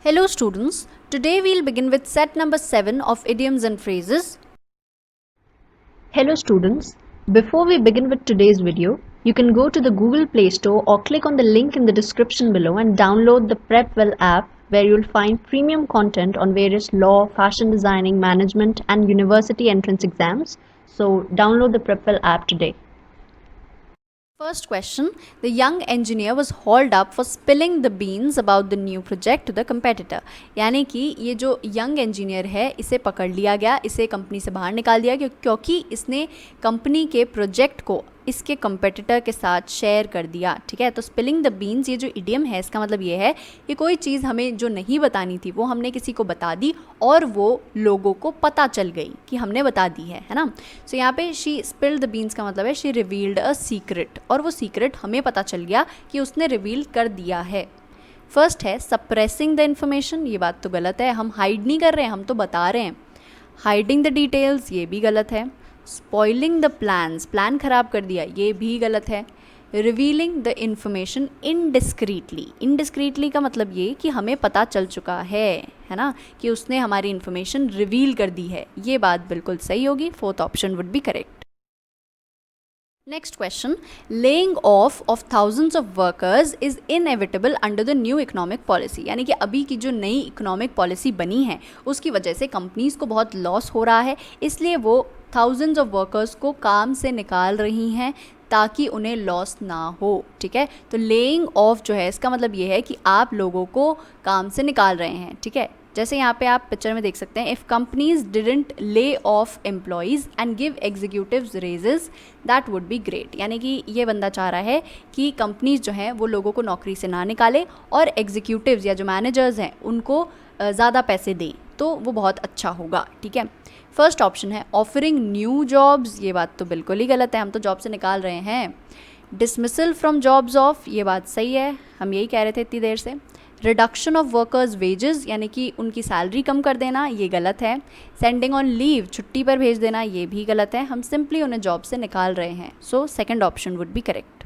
Hello students, today we'll begin with set number 7 of idioms and phrases. Hello students, before we begin with today's video, you can go to the Google Play Store or click on the link in the description below and download the PrepWell app where you'll find premium content on various law, fashion designing, management and university entrance exams. So download the PrepWell app today. First question, the young engineer was hauled up for spilling the beans about the new project to the competitor. यानी कि ये जो young engineer है इसे पकड़ लिया गया, इसे कंपनी से बाहर निकाल दिया क्योंकि इसने कंपनी के प्रोजेक्ट को इसके कंपेटिटर के साथ शेयर कर दिया. ठीक है, तो स्पिलिंग द बीन्स ये जो इडियम है इसका मतलब ये है कि कोई चीज़ हमें जो नहीं बतानी थी वो हमने किसी को बता दी और वो लोगों को पता चल गई कि हमने बता दी है ना. सो यहाँ पे शी स्पिल्ड द बीन्स का मतलब है शी रिवील्ड अ सीक्रेट, और वो सीक्रेट हमें पता चल गया कि उसने रिवील कर दिया है. फर्स्ट है सप्रेसिंग द इन्फॉर्मेशन, ये बात तो गलत है, हम हाइड नहीं कर रहे हैं, हम तो बता रहे हैं. हाइडिंग द डिटेल्स, ये भी गलत है. स्पॉइलिंग द प्लान्स, प्लान ख़राब कर दिया, ये भी गलत है. रिवीलिंग द इन्फॉर्मेशन इनडिस्क्रीटली, इनडिस्क्रीटली का मतलब ये कि हमें पता चल चुका है ना, कि उसने हमारी इन्फॉर्मेशन रिवील कर दी है, ये बात बिल्कुल सही होगी. Fourth option would be correct. Next question, laying off of thousands of workers is inevitable under the new economic policy. यानी कि अभी की जो नई इकोनॉमिक पॉलिसी बनी है उसकी वजह से कंपनीज़ को बहुत लॉस हो रहा है, इसलिए वो थाउजेंड्स ऑफ वर्कर्स को काम से निकाल रही हैं ताकि उन्हें लॉस ना हो. ठीक है, तो लेइंग ऑफ जो है इसका मतलब ये है कि आप लोगों को काम से निकाल रहे हैं. ठीक है, जैसे यहाँ पे आप पिक्चर में देख सकते हैं, if companies didn't lay off employees and give executives raises that would be great. यानी कि ये बंदा चाह रहा है कि कंपनीज जो हैं वो लोगों को नौकरी से ना निकाले और एग्जीक्यूटिव्स या जो मैनेजर्स हैं उनको ज़्यादा पैसे दें, तो वो बहुत अच्छा होगा. ठीक है, फर्स्ट ऑप्शन है ऑफरिंग न्यू जॉब्स, ये बात तो बिल्कुल ही गलत है, हम तो जॉब से निकाल रहे हैं. डिसमिसल फ्रॉम जॉब्स ऑफ, ये बात सही है, हम यही कह रहे थे इतनी देर से. रिडक्शन ऑफ वर्कर्स वेजेस, यानी कि उनकी सैलरी कम कर देना, ये गलत है. सेंडिंग ऑन लीव, छुट्टी पर भेज देना, ये भी गलत है, हम सिंपली उन्हें जॉब से निकाल रहे हैं. So second option would be correct.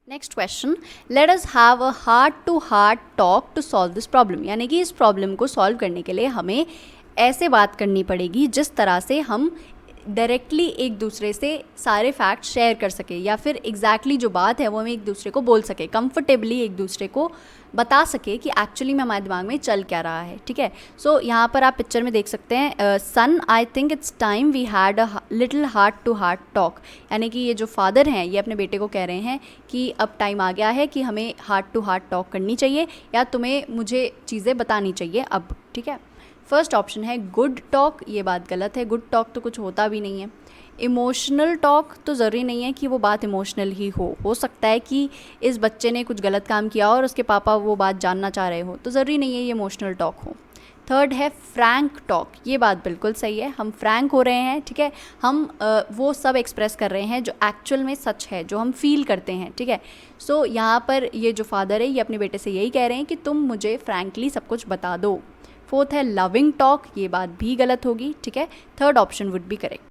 Next question, let us have a heart to heart talk to solve this problem. यानी कि इस प्रॉब्लम को सॉल्व करने के लिए हमें ऐसे बात करनी पड़ेगी जिस तरह से हम डायरेक्टली एक दूसरे से सारे फैक्ट शेयर कर सके, या फिर एग्जैक्टली जो बात है वो हम एक दूसरे को बोल सके, कंफर्टेबली एक दूसरे को बता सके कि एक्चुअली में हमारे दिमाग में चल क्या रहा है. ठीक है, सो यहाँ पर आप पिक्चर में देख सकते हैं, son I think it's time we had a little heart to heart talk. यानी कि ये जो फादर हैं ये अपने बेटे को कह रहे हैं कि अब टाइम आ गया है कि हमें हार्ट टू हार्ट टॉक करनी चाहिए, या तुम्हें मुझे चीज़ें बतानी चाहिए अब. ठीक है, फर्स्ट ऑप्शन है गुड टॉक, ये बात गलत है, गुड टॉक तो कुछ होता भी नहीं है. इमोशनल टॉक, तो ज़रूरी नहीं है कि वो बात इमोशनल ही हो सकता है कि इस बच्चे ने कुछ गलत काम किया और उसके पापा वो बात जानना चाह रहे हो, तो ज़रूरी नहीं है ये इमोशनल टॉक हो. थर्ड है फ्रैंक टॉक, ये बात बिल्कुल सही है, हम फ्रैंक हो रहे हैं. ठीक है, हम वो सब एक्सप्रेस कर रहे हैं जो एक्चुअल में सच है, जो हम फील करते हैं. ठीक है, सो यहाँ पर ये जो फादर है ये अपने बेटे से यही कह रहे हैं कि तुम मुझे फ्रैंकली सब कुछ बता दो. फोर्थ है लविंग टॉक, ये बात भी गलत होगी. ठीक है, third option would be correct.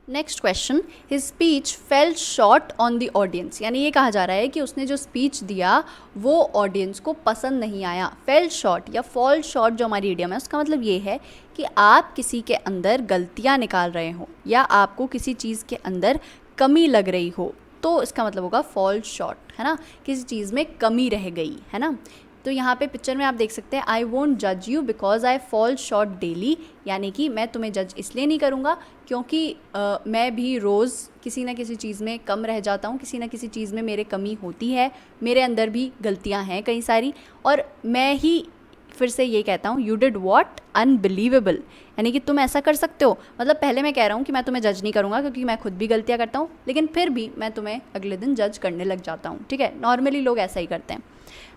Next question, his speech fail short on the audience. यानी ये कहा जा रहा है कि उसने जो स्पीच दिया वो ऑडियंस को पसंद नहीं आया. फेल शॉर्ट या फॉल शॉर्ट जो हमारी इडियम है उसका मतलब ये है कि आप किसी के अंदर गलतियाँ निकाल रहे हो या आपको किसी चीज़ के अंदर कमी लग रही हो, तो इसका मतलब होगा फॉल शॉर्ट, है ना, किसी चीज़ में कमी रह गई है ना. तो यहाँ पे पिक्चर में आप देख सकते हैं, आई वोंट जज you because I fall short daily. यानी कि मैं तुम्हें जज इसलिए नहीं करूँगा क्योंकि मैं भी रोज़ किसी ना किसी चीज़ में कम रह जाता हूँ, किसी ना किसी चीज़ में मेरे कमी होती है, मेरे अंदर भी गलतियाँ हैं कई सारी, और मैं ही फिर से ये कहता हूँ यू डिड वॉट अनबिलीवेबल. यानी कि तुम ऐसा कर सकते हो, मतलब पहले मैं कह रहा हूँ कि मैं तुम्हें जज नहीं करूँगा क्योंकि मैं खुद भी गलतियाँ करता हूँ, लेकिन फिर भी मैं तुम्हें अगले दिन जज करने लग जाता हूँ. ठीक है, नॉर्मली लोग ऐसा ही करते हैं.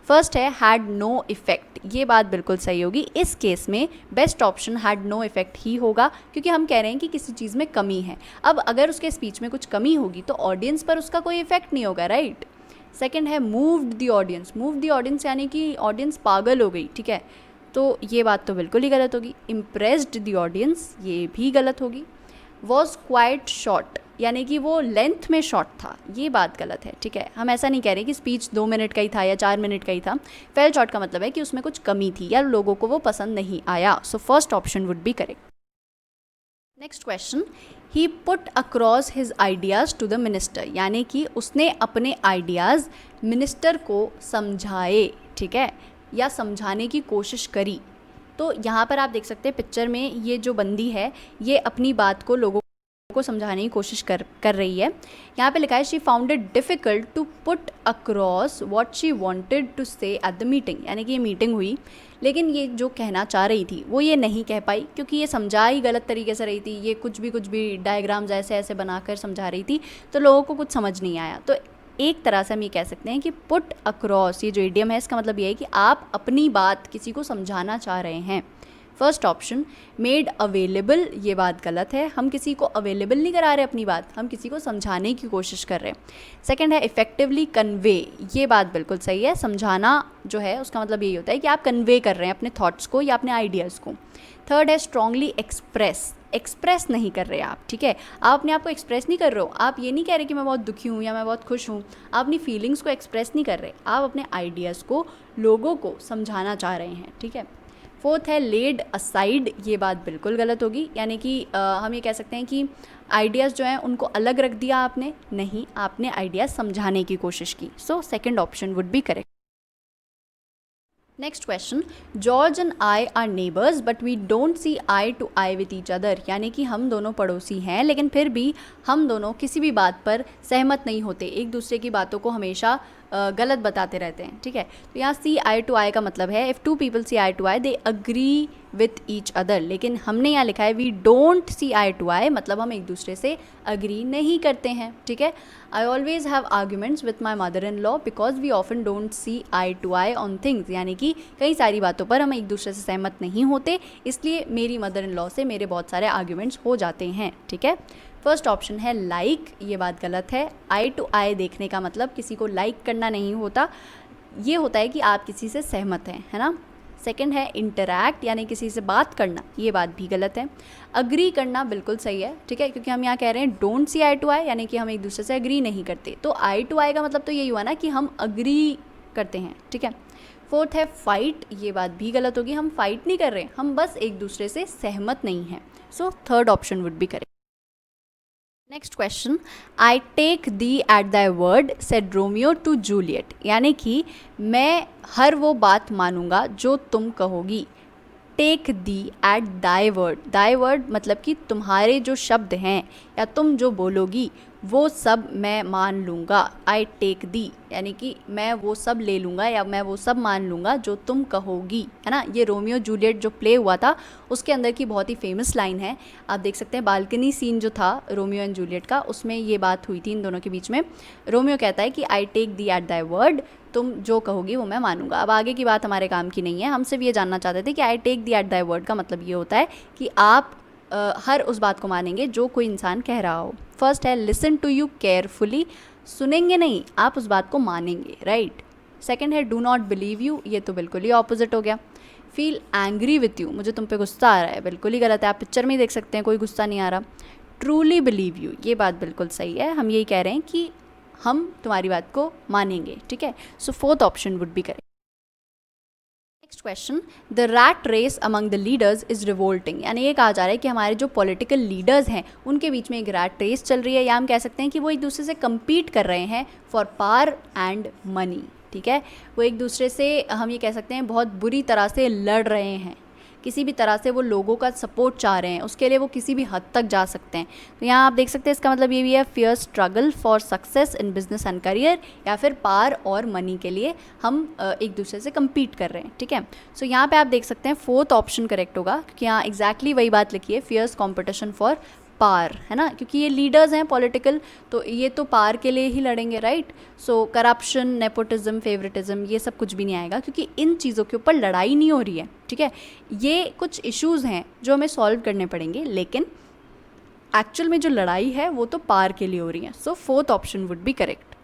फर्स्ट है हैड नो इफेक्ट, ये बात बिल्कुल सही होगी. इस केस में best option had no effect ही होगा क्योंकि हम कह रहे हैं कि किसी चीज़ में कमी है. अब अगर उसके स्पीच में कुछ कमी होगी तो ऑडियंस पर उसका कोई इफेक्ट नहीं होगा, राइट. सेकंड है moved the audience, move the audience यानी कि ऑडियंस पागल हो गई. ठीक है, तो ये बात तो बिल्कुल ही गलत होगी. इम्प्रेस्ड द ऑडियंस, ये भी गलत होगी. वॉज क्वाइट शॉर्ट, यानी कि वो लेंथ में शॉर्ट था, ये बात गलत है, ठीक है। हम ऐसा नहीं कह रहे कि स्पीच 2 मिनट का ही था या 4 मिनट का ही था। फेल शॉर्ट का मतलब है कि उसमें कुछ कमी थी या लोगों को वो पसंद नहीं आया। So first option would be correct. Next question, he put across his ideas to the minister, यानी कि उसने अपने आइडियाज़ मिनिस्टर को समझाए, ठीक है, या समझाने की कोशिश करी। तो यहाँ पर आप देख सकते हैं पिक्चर में ये जो बंदी है ये अपनी बात को लोगों को समझाने की कोशिश कर रही है। यहाँ पे लिखा है she found it difficult to put across what she wanted to say at the meeting, यानी कि ये मीटिंग हुई लेकिन ये जो कहना चाह रही थी वो ये नहीं कह पाई क्योंकि ये समझा ही गलत तरीके से रही थी। ये कुछ भी डायग्राम्स ऐसे ऐसे बनाकर समझा रही थी तो लोगों को कुछ समझ नहीं आया। तो एक तरह से हम ये कह सकते हैं कि पुट अक्रॉस, ये जो इडियम है इसका मतलब ये है कि आप अपनी बात किसी को समझाना चाह रहे हैं। फर्स्ट ऑप्शन मेड अवेलेबल, ये बात गलत है। हम किसी को अवेलेबल नहीं करा रहे अपनी बात, हम किसी को समझाने की कोशिश कर रहे हैं। सेकंड है इफ़ेक्टिवली कन्वे, ये बात बिल्कुल सही है। समझाना जो है उसका मतलब यही होता है कि आप कन्वे कर रहे हैं अपने थॉट्स को या अपने आइडियाज़ को। थर्ड है स्ट्रांगली एक्सप्रेस नहीं कर रहे आप, ठीक है। आप अपने आप को एक्सप्रेस नहीं कर रहे हो, आप ये नहीं कह रहे कि मैं बहुत दुखी हूँ या मैं बहुत खुश हूँ, आप अपनी फीलिंग्स को एक्सप्रेस नहीं कर रहे, आप अपने आइडियाज़ को लोगों को समझाना चाह रहे हैं, ठीक है। फोर्थ है लेड असाइड, ये बात बिल्कुल गलत होगी, यानी कि हम ये कह सकते हैं कि आइडियाज़ जो हैं उनको अलग रख दिया आपने, नहीं, आपने आइडियाज़ समझाने की कोशिश की। So second option would be correct. Next question, George and I are neighbours but we don't see eye to eye with each other, यानी कि हम दोनों पड़ोसी हैं लेकिन फिर भी हम दोनों किसी भी बात पर सहमत नहीं होते, एक दूसरे की बातों को हमेशा गलत बताते रहते हैं, ठीक है। तो यहाँ सी आई टू आई का मतलब है if two people see eye to eye they agree with each other, लेकिन हमने यहाँ लिखा है we don't see eye to eye, मतलब हम एक दूसरे से अग्री नहीं करते हैं, ठीक है। I always have arguments with my mother in law because we often don't see eye to eye on things, यानी कि कई सारी बातों पर हम एक दूसरे से सहमत नहीं होते, इसलिए मेरी मदर इन लॉ से मेरे बहुत सारे आर्ग्यूमेंट्स हो जाते हैं, ठीक है। फर्स्ट ऑप्शन है लाइक, ये बात गलत है। आई टू आई देखने का मतलब किसी को लाइक करना नहीं होता, ये होता है कि आप किसी से सहमत हैं, है ना। सेकंड है इंटरैक्ट, यानी किसी से बात करना, ये बात भी गलत है। अग्री करना बिल्कुल सही है, ठीक है, क्योंकि हम यहाँ कह रहे हैं डोंट सी आई टू आई, यानी कि हम एक दूसरे से अग्री नहीं करते, तो आई टू आई का मतलब तो यही हुआ ना कि हम अग्री करते हैं, ठीक है। फोर्थ है फाइट, ये बात भी गलत होगी, हम फाइट नहीं कर रहे, हम बस एक दूसरे से सहमत नहीं हैं। So third option would be correct. Next question, I take thee at thy word said Romeo to Juliet, यानी कि मैं हर वो बात मानूंगा जो तुम कहोगी। Take thee at thy word मतलब कि तुम्हारे जो शब्द हैं या तुम जो बोलोगी वो सब मैं मान लूँगा। आई टेक दी यानी कि मैं वो सब ले लूँगा या मैं वो सब मान लूँगा जो तुम कहोगी, है ना। ये रोमियो जूलियट जो प्ले हुआ था उसके अंदर की बहुत ही फेमस लाइन है, आप देख सकते हैं बालकनी सीन जो था रोमियो एंड जूलियट का, उसमें ये बात हुई थी इन दोनों के बीच में। रोमियो कहता है कि I take thee at thy word, तुम जो कहोगी वो मैं मानूंगा। अब आगे की बात हमारे काम की नहीं है, हम सिर्फ ये जानना चाहते थे कि I take thee at thy word का मतलब ये होता है कि आप हर उस बात को मानेंगे जो कोई इंसान कह रहा हो। फर्स्ट है लिसन टू यू केयरफुली, सुनेंगे नहीं, आप उस बात को मानेंगे, राइट। सेकंड है डू नॉट बिलीव यू, ये तो बिल्कुल ही ऑपोजिट हो गया। फील एंग्री विथ यू, मुझे तुम पे गुस्सा आ रहा है, बिल्कुल ही गलत है, आप पिक्चर में ही देख सकते हैं कोई गुस्सा नहीं आ रहा। ट्रूली बिलीव यू, ये बात बिल्कुल सही है, हम यही कह रहे हैं कि हम तुम्हारी बात को मानेंगे, ठीक है। So fourth option would be correct. Next question, the rat race among the leaders is revolting, यानी ये कहा जा रहा है कि हमारे जो पॉलिटिकल लीडर्स हैं उनके बीच में एक रैट रेस चल रही है, या हम कह सकते हैं कि वो एक दूसरे से कम्पीट कर रहे हैं फॉर पावर एंड मनी, ठीक है। वो एक दूसरे से हम ये कह सकते हैं बहुत बुरी तरह से लड़ रहे हैं, किसी भी तरह से वो लोगों का सपोर्ट चाह रहे हैं, उसके लिए वो किसी भी हद तक जा सकते हैं। तो यहाँ आप देख सकते हैं इसका मतलब ये भी है fear struggle for success in business and career, या फिर पावर और मनी के लिए हम एक दूसरे से कम्पीट कर रहे हैं, ठीक है। सो यहाँ पे आप देख सकते हैं फोर्थ ऑप्शन करेक्ट होगा, क्योंकि यहाँ एग्जैक्टली वही बात लिखी है, फियर्स कॉम्पिटिशन फॉर पार, है ना, क्योंकि ये लीडर्स हैं पॉलिटिकल, तो ये तो पार के लिए ही लड़ेंगे, राइट। सो करप्शन, नेपोटिज्म, फेवरेटिज्म, ये सब कुछ भी नहीं आएगा, क्योंकि इन चीज़ों के ऊपर लड़ाई नहीं हो रही है, ठीक है। ये कुछ इश्यूज़ हैं जो हमें सॉल्व करने पड़ेंगे, लेकिन एक्चुअल में जो लड़ाई है वो तो पार के लिए हो रही है। So fourth option would be correct.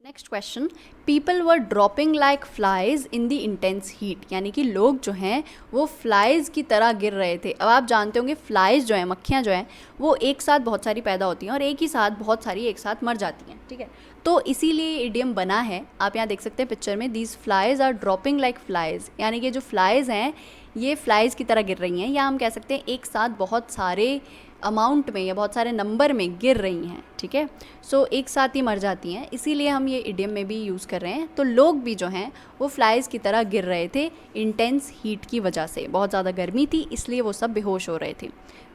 Next question, people were dropping like flies in the intense heat, यानी कि लोग जो हैं वो फ्लाइज की तरह गिर रहे थे। अब आप जानते होंगे फ्लाइज जो हैं, मक्खियाँ जो हैं, वो एक साथ बहुत सारी पैदा होती हैं और एक ही साथ बहुत सारी एक साथ मर जाती हैं, ठीक है। तो इसीलिए इडियम बना है। आप यहाँ देख सकते हैं पिक्चर में, these flies are dropping like flies, यानी कि जो फ्लाइज हैं ये फ्लाइज की तरह गिर रही हैं, या हम कह सकते हैं एक साथ बहुत सारे अमाउंट में या बहुत सारे नंबर में गिर रही हैं, ठीक है। सो एक साथ ही मर जाती हैं, इसीलिए हम ये इडियम में भी यूज़ कर रहे हैं। तो लोग भी जो हैं वो फ्लाइज की तरह गिर रहे थे इंटेंस हीट की वजह से, बहुत ज़्यादा गर्मी थी इसलिए वो सब बेहोश हो रहे थे।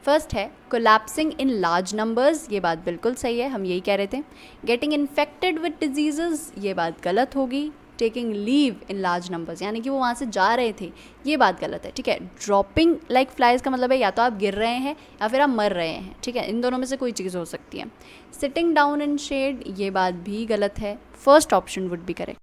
फर्स्ट है कोलैप्सिंग इन लार्ज नंबर्स, ये बात बिल्कुल सही है, हम यही कह रहे थे। गेटिंग इन्फेक्टेड विद डिजीज़, ये बात गलत होगी। Taking leave in large numbers, यानी कि वो वहाँ से जा रहे थे, ये बात गलत है, ठीक है। ड्रॉपिंग लाइक फ्लाइज का मतलब है या तो आप गिर रहे हैं या फिर आप मर रहे हैं, ठीक है, इन दोनों में से कोई चीज़ हो सकती है। सिटिंग डाउन इन शेड, ये बात भी गलत है। First option would be correct.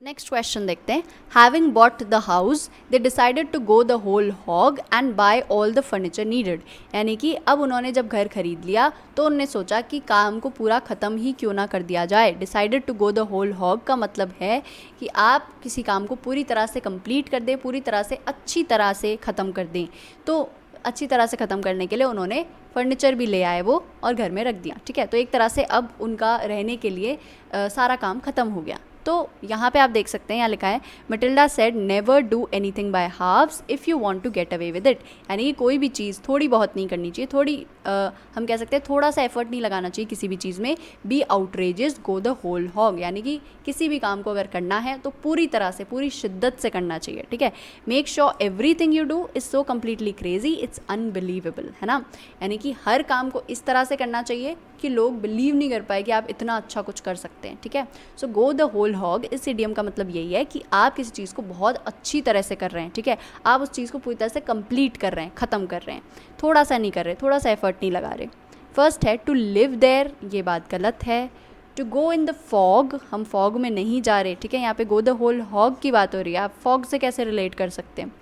Next question देखते हैं, having bought the house they decided to go the whole hog and buy all the furniture needed, यानी कि अब उन्होंने जब घर खरीद लिया तो उन्होंने सोचा कि काम को पूरा ख़त्म ही क्यों ना कर दिया जाए। Decided to go the whole hog का मतलब है कि आप किसी काम को पूरी तरह से कंप्लीट कर दें, पूरी तरह से अच्छी तरह से ख़त्म कर दें। तो अच्छी तरह से ख़त्म करने के लिए उन्होंने फर्नीचर भी ले आए वो और घर में रख दिया, ठीक है। तो एक तरह से अब उनका रहने के लिए सारा काम ख़त्म हो गया। तो यहाँ पे आप देख सकते हैं, यहाँ लिखा है Matilda said never do anything by halves if you want to get away with it, यानी कि कोई भी चीज़ थोड़ी बहुत नहीं करनी चाहिए, थोड़ी हम कह सकते हैं थोड़ा सा एफर्ट नहीं लगाना चाहिए किसी भी चीज़ में। Be outrageous go the whole hog, यानी कि किसी भी काम को अगर करना है तो पूरी तरह से पूरी शिद्दत से करना चाहिए, ठीक है। Make sure everything you do is so completely crazy it's unbelievable, है ना, यानी कि हर काम को इस तरह से करना चाहिए कि लोग बिलीव नहीं कर पाए कि आप इतना अच्छा कुछ कर सकते हैं, ठीक है। सो गो द होल हॉग, इस इडियम का मतलब यही है कि आप किसी चीज़ को बहुत अच्छी तरह से कर रहे हैं, ठीक है। आप उस चीज़ को पूरी तरह से कंप्लीट कर रहे हैं, ख़त्म कर रहे हैं, थोड़ा सा नहीं कर रहे, थोड़ा सा एफर्ट नहीं लगा रहे। फर्स्ट है टू लिव देयर, ये बात गलत है। To go in the fog, हम फॉग में नहीं जा रहे, ठीक है। यहाँ पे गो द होल हॉग की बात हो रही है, आप फॉग से कैसे रिलेट कर सकते हैं।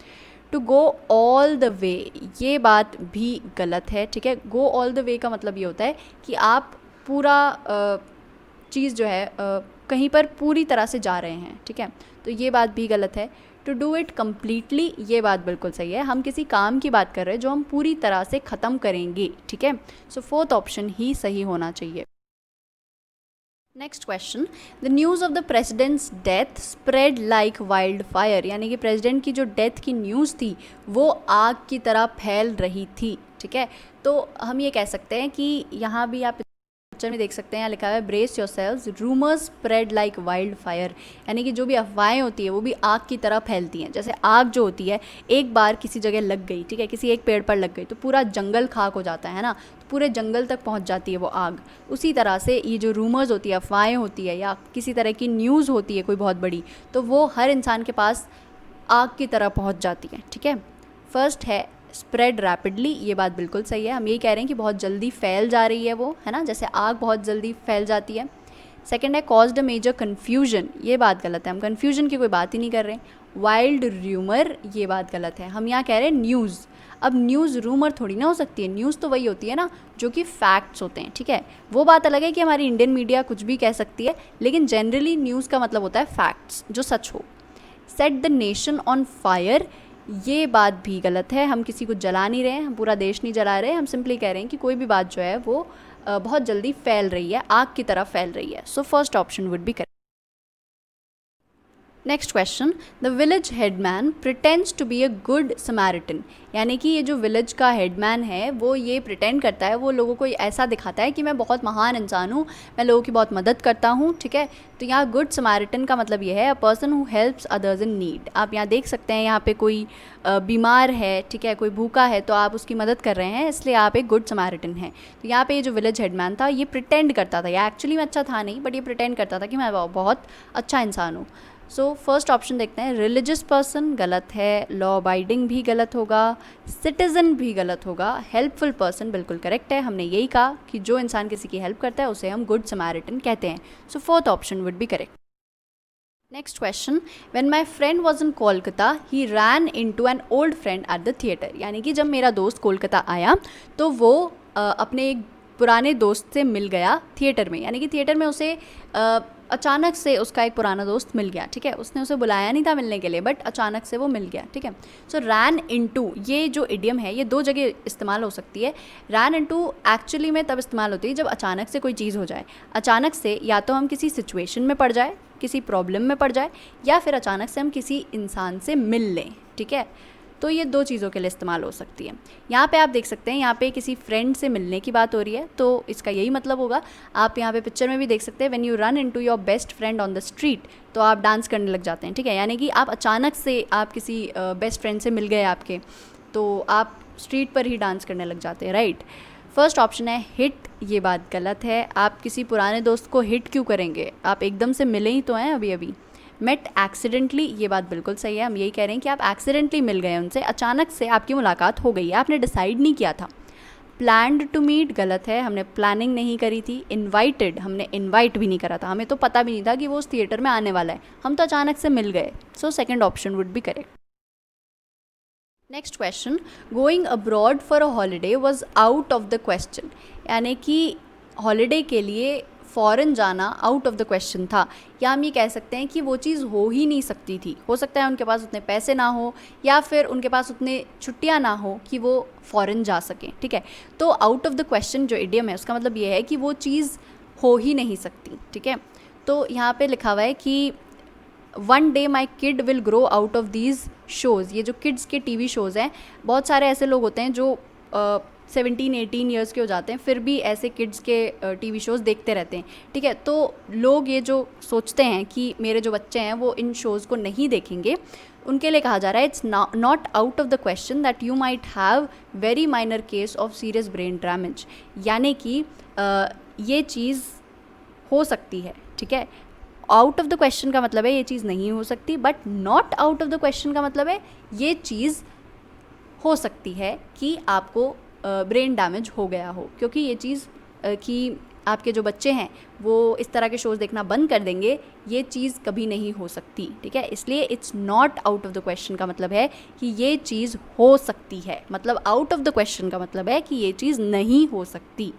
To go all the way, ये बात भी गलत है, ठीक है। गो ऑल द वे का मतलब ये होता है कि आप पूरा चीज़ जो है कहीं पर पूरी तरह से जा रहे हैं, ठीक है। तो ये बात भी गलत है। टू डू इट कम्प्लीटली, ये बात बिल्कुल सही है, हम किसी काम की बात कर रहे हैं जो हम पूरी तरह से ख़त्म करेंगे, ठीक है। सो फोर्थ ऑप्शन ही सही होना चाहिए। Next question, the news of the president's death spread like wild fire, यानी कि प्रेसिडेंट की जो डेथ की न्यूज़ थी वो आग की तरह फैल रही थी, ठीक है। तो हम ये कह सकते हैं कि यहाँ भी आप पिक्चर में देख सकते हैं, यहाँ लिखा है brace yourselves rumours spread like wild fire, यानी कि जो भी अफवाहें होती है वो भी आग की तरह फैलती हैं। जैसे आग जो होती है एक बार किसी जगह लग गई, ठीक है, किसी एक पेड़ पर लग गई तो पूरा जंगल खाक हो जाता है ना, तो पूरे जंगल तक पहुंच जाती है वो आग। उसी तरह से ये जो रूमर्स होती है, अफवाहें होती है या किसी तरह की न्यूज़ होती है कोई बहुत बड़ी, तो वो हर इंसान के पास आग की तरह पहुँच जाती है, ठीक है। फर्स्ट है स्प्रेड रैपिडली, ये बात बिल्कुल सही है, हम यही कह रहे हैं कि बहुत जल्दी फैल जा रही है वो, है ना, जैसे आग बहुत जल्दी फैल जाती है। सेकंड है कॉज्ड अ मेजर कन्फ्यूजन, ये बात गलत है, हम कन्फ्यूजन की कोई बात ही नहीं कर रहे हैं। वाइल्ड र्यूमर, ये बात गलत है, हम यहाँ कह रहे हैं न्यूज़। अब न्यूज़ रूमर थोड़ी ना हो सकती है, न्यूज़ तो वही होती है ना जो कि फैक्ट्स होते हैं, ठीक है। वो बात अलग है कि हमारी इंडियन मीडिया कुछ भी कह सकती है, लेकिन जनरली न्यूज़ का मतलब होता है फैक्ट्स, जो सच हो। Set the nation on fire, ये बात भी गलत है, हम किसी को जला नहीं रहे हैं, हम पूरा देश नहीं जला रहे हैं, हम सिंपली कह रहे हैं कि कोई भी बात जो है वो बहुत जल्दी फैल रही है, आग की तरह फैल रही है। So first option would be correct. Next question, the village headman pretends to be a good Samaritan, यानी कि ये जो विलेज का हेडमैन है वो ये प्रिटेंड करता है, वो लोगों को ऐसा दिखाता है कि मैं बहुत महान इंसान हूँ, मैं लोगों की बहुत मदद करता हूँ, ठीक है। तो यहाँ गुड समैरिटन का मतलब ये है a person who helps others in need. आप यहाँ देख सकते हैं, यहाँ पे कोई बीमार है, ठीक है, कोई भूखा है तो आप उसकी मदद कर रहे हैं, इसलिए आप एक गुड समैरिटन हैं। तो यहाँ पे ये जो विलेज हेडमैन था ये प्रिटेंड करता था, या एक्चुअली में अच्छा था नहीं, बट ये प्रिटेंड करता था कि मैं बहुत अच्छा इंसान हूँ। सो फर्स्ट ऑप्शन देखते हैं, रिलीजियस पर्सन गलत है, लॉ अबाइडिंग भी गलत होगा, सिटीज़न भी गलत होगा, हेल्पफुल पर्सन बिल्कुल करेक्ट है। हमने यही कहा कि जो इंसान किसी की हेल्प करता है उसे हम गुड समैरिटन कहते हैं। So fourth option would be correct. Next question, when my friend was in Kolkata he ran into an old friend at the theatre, यानी कि जब मेरा दोस्त कोलकाता आया तो वो अपने एक पुराने दोस्त से मिल गया थिएटर में, यानी कि थिएटर में उसे अचानक से उसका एक पुराना दोस्त मिल गया, ठीक है। उसने उसे बुलाया नहीं था मिलने के लिए, बट अचानक से वो मिल गया, ठीक है। सो रैन इनटू, ये जो इडियम है ये दो जगह इस्तेमाल हो सकती है। रैन इनटू एक्चुअली में तब इस्तेमाल होती है जब अचानक से कोई चीज़ हो जाए। अचानक से या तो हम किसी सिचुएशन में पड़ जाए, किसी प्रॉब्लम में पड़ जाए, या फिर अचानक से हम किसी इंसान से मिल लें, ठीक है। तो ये दो चीज़ों के लिए इस्तेमाल हो सकती है। यहाँ पे आप देख सकते हैं, यहाँ पे किसी फ्रेंड से मिलने की बात हो रही है, तो इसका यही मतलब होगा। आप यहाँ पे पिक्चर में भी देख सकते हैं, when you run into your best friend on the street, तो आप डांस करने लग जाते हैं, ठीक है। यानी कि आप अचानक से आप किसी बेस्ट फ्रेंड से मिल गए आपके, तो आप स्ट्रीट पर ही डांस करने लग जाते हैं, राइट। फर्स्ट ऑप्शन है हिट, ये बात गलत है। आप किसी पुराने दोस्त को हिट क्यों करेंगे, आप एकदम से मिले ही तो हैं अभी अभी। मेट एक्सीडेंटली, ये बात बिल्कुल सही है। हम यही कह रहे हैं कि आप एक्सीडेंटली मिल गए उनसे, अचानक से आपकी मुलाकात हो गई है, आपने डिसाइड नहीं किया था। प्लान्ड टू मीट, गलत है, हमने प्लानिंग नहीं करी थी। इनवाइटेड, हमने इनवाइट भी नहीं करा था, हमें तो पता भी नहीं था कि वो उस थिएटर में आने वाला है, हम तो अचानक से मिल गए। सो second option would be correct. Next question, going abroad for a holiday was out of the question, यानी कि हॉलीडे के लिए फ़ॉरेन जाना आउट ऑफ द क्वेश्चन था। या हम ये कह सकते हैं कि वो चीज़ हो ही नहीं सकती थी। हो सकता है उनके पास उतने पैसे ना हो, या फिर उनके पास उतने छुट्टियां ना हो कि वो फ़ॉरेन जा सकें, ठीक है। तो आउट ऑफ द क्वेश्चन जो इडियम है उसका मतलब ये है कि वो चीज़ हो ही नहीं सकती, ठीक है। तो यहाँ पे लिखा हुआ है कि one day my kid will grow out of these shows. ये जो किड्स के टीवी शोज़ हैं, बहुत सारे ऐसे लोग होते हैं जो 17-18 ईयर्स के हो जाते हैं, फिर भी ऐसे किड्स के टीवी शोज़ देखते रहते हैं, ठीक है। तो लोग ये जो सोचते हैं कि मेरे जो बच्चे हैं वो इन शोज़ को नहीं देखेंगे, उनके लिए कहा जा रहा है it's not out of the question that you might have very minor case of serious brain damage, यानी कि ये चीज़ हो सकती है, ठीक है। आउट ऑफ द क्वेश्चन का मतलब है ये चीज़ नहीं हो सकती, but not out of the question का मतलब है ये चीज़ हो सकती है कि आपको ब्रेन डैमेज हो गया हो, क्योंकि ये चीज़ कि आपके जो बच्चे हैं वो इस तरह के शोज़ देखना बंद कर देंगे, ये चीज़ कभी नहीं हो सकती, ठीक है। इसलिए it's not out of the question का मतलब है कि ये चीज़ हो सकती है, मतलब आउट ऑफ द क्वेश्चन का मतलब है कि ये चीज़ नहीं हो सकती।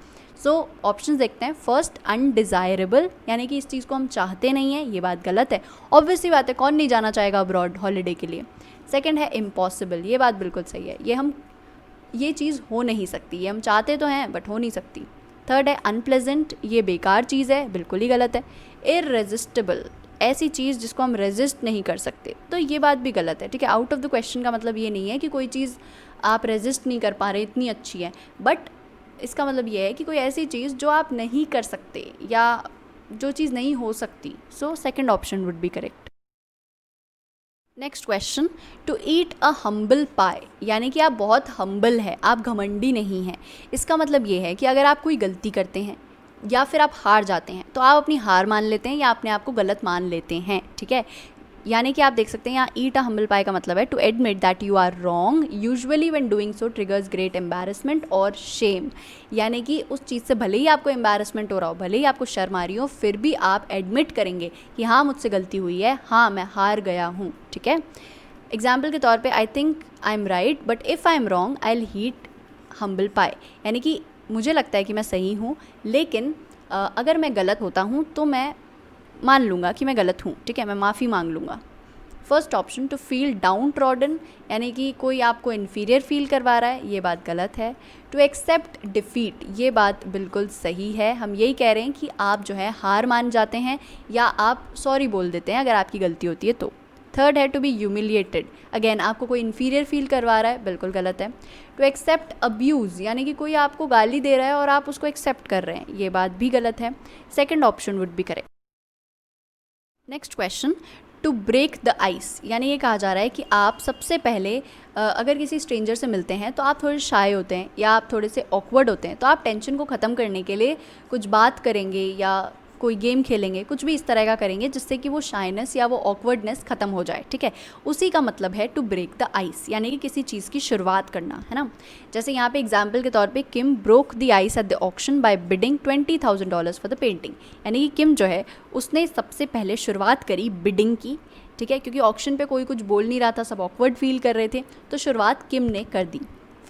सो ऑप्शंस देखते हैं। फर्स्ट, अनडिज़ायरेबल, यानी कि इस चीज़ को हम चाहते नहीं हैं, ये बात गलत है। ऑब्वियसली बात है, कौन नहीं जाना चाहेगा अब्रॉड हॉलीडे के लिए। सेकंड है इम्पॉसिबल, ये बात बिल्कुल सही है, ये चीज़ हो नहीं सकती, ये हम चाहते तो हैं बट हो नहीं सकती। थर्ड है अनप्लेजेंट, ये बेकार चीज़ है, बिल्कुल ही गलत है। इररेजिस्टिबल, ऐसी चीज़ जिसको हम रेजिस्ट नहीं कर सकते, तो ये बात भी गलत है, ठीक है। आउट ऑफ द क्वेश्चन का मतलब ये नहीं है कि कोई चीज़ आप रेजिस्ट नहीं कर पा रहे इतनी अच्छी है, बट इसका मतलब ये है कि कोई ऐसी चीज़ जो आप नहीं कर सकते या जो चीज़ नहीं हो सकती। So second option would be correct. Next question, to eat a humble pie, यानी कि आप बहुत हम्बल है, आप घमंडी नहीं हैं। इसका मतलब ये है कि अगर आप कोई गलती करते हैं या फिर आप हार जाते हैं तो आप अपनी हार मान लेते हैं या अपने आप को गलत मान लेते हैं, ठीक है। यानी कि आप देख सकते हैं यहाँ ईट अ हम्बल पाई का मतलब है to admit that you are wrong, usually when doing so triggers great embarrassment और शेम, यानी कि उस चीज़ से भले ही आपको एम्बैरसमेंट हो रहा हो, भले ही आपको शर्म आ रही हो, फिर भी आप एडमिट करेंगे कि हाँ मुझसे गलती हुई है, हाँ मैं हार गया हूँ, ठीक है। एग्जाम्पल के तौर पे I think I am right but if I am wrong I will eat humble pie, यानी कि मुझे लगता है कि मैं सही हूँ, लेकिन अगर मैं गलत होता हूँ तो मैं मान लूँगा कि मैं गलत हूँ, ठीक है, मैं माफ़ी मांग लूँगा। First option, to feel down trodden, यानी कि कोई आपको इन्फीरियर फील करवा रहा है, ये बात गलत है। टू एक्सेप्ट डिफ़ीट, ये बात बिल्कुल सही है। हम यही कह रहे हैं कि आप जो है हार मान जाते हैं या आप सॉरी बोल देते हैं अगर आपकी गलती होती है तो। थर्ड है टू बी ह्यूमिलिएटेड, अगेन आपको कोई इन्फीरियर फील करवा रहा है, बिल्कुल गलत है। टू एक्सेप्ट अब्यूज़, यानी कि कोई आपको गाली दे रहा है और आप उसको एक्सेप्ट कर रहे हैं, ये बात भी गलत है। Second option would be correct. Next question, to break the ice, यानी ये कहा जा रहा है कि आप सबसे पहले अगर किसी स्ट्रेंजर से मिलते हैं तो आप थोड़े शाय होते हैं या आप थोड़े से ऑकवर्ड होते हैं, तो आप टेंशन को ख़त्म करने के लिए कुछ बात करेंगे या कोई गेम खेलेंगे, कुछ भी इस तरह का करेंगे जिससे कि वो शाइनेस या वो ऑकवर्डनेस ख़त्म हो जाए, ठीक है। उसी का मतलब है टू ब्रेक द आइस, यानी कि किसी चीज़ की शुरुआत करना, है ना। जैसे यहाँ पे एग्जाम्पल के तौर पे Kim broke the ice at the auction by bidding $20,000 for the painting, यानी कि किम जो है उसने सबसे पहले शुरुआत करी बिडिंग की, ठीक है, क्योंकि ऑक्शन पे कोई कुछ बोल नहीं रहा था, सब ऑकवर्ड फील कर रहे थे, तो शुरुआत किम ने कर दी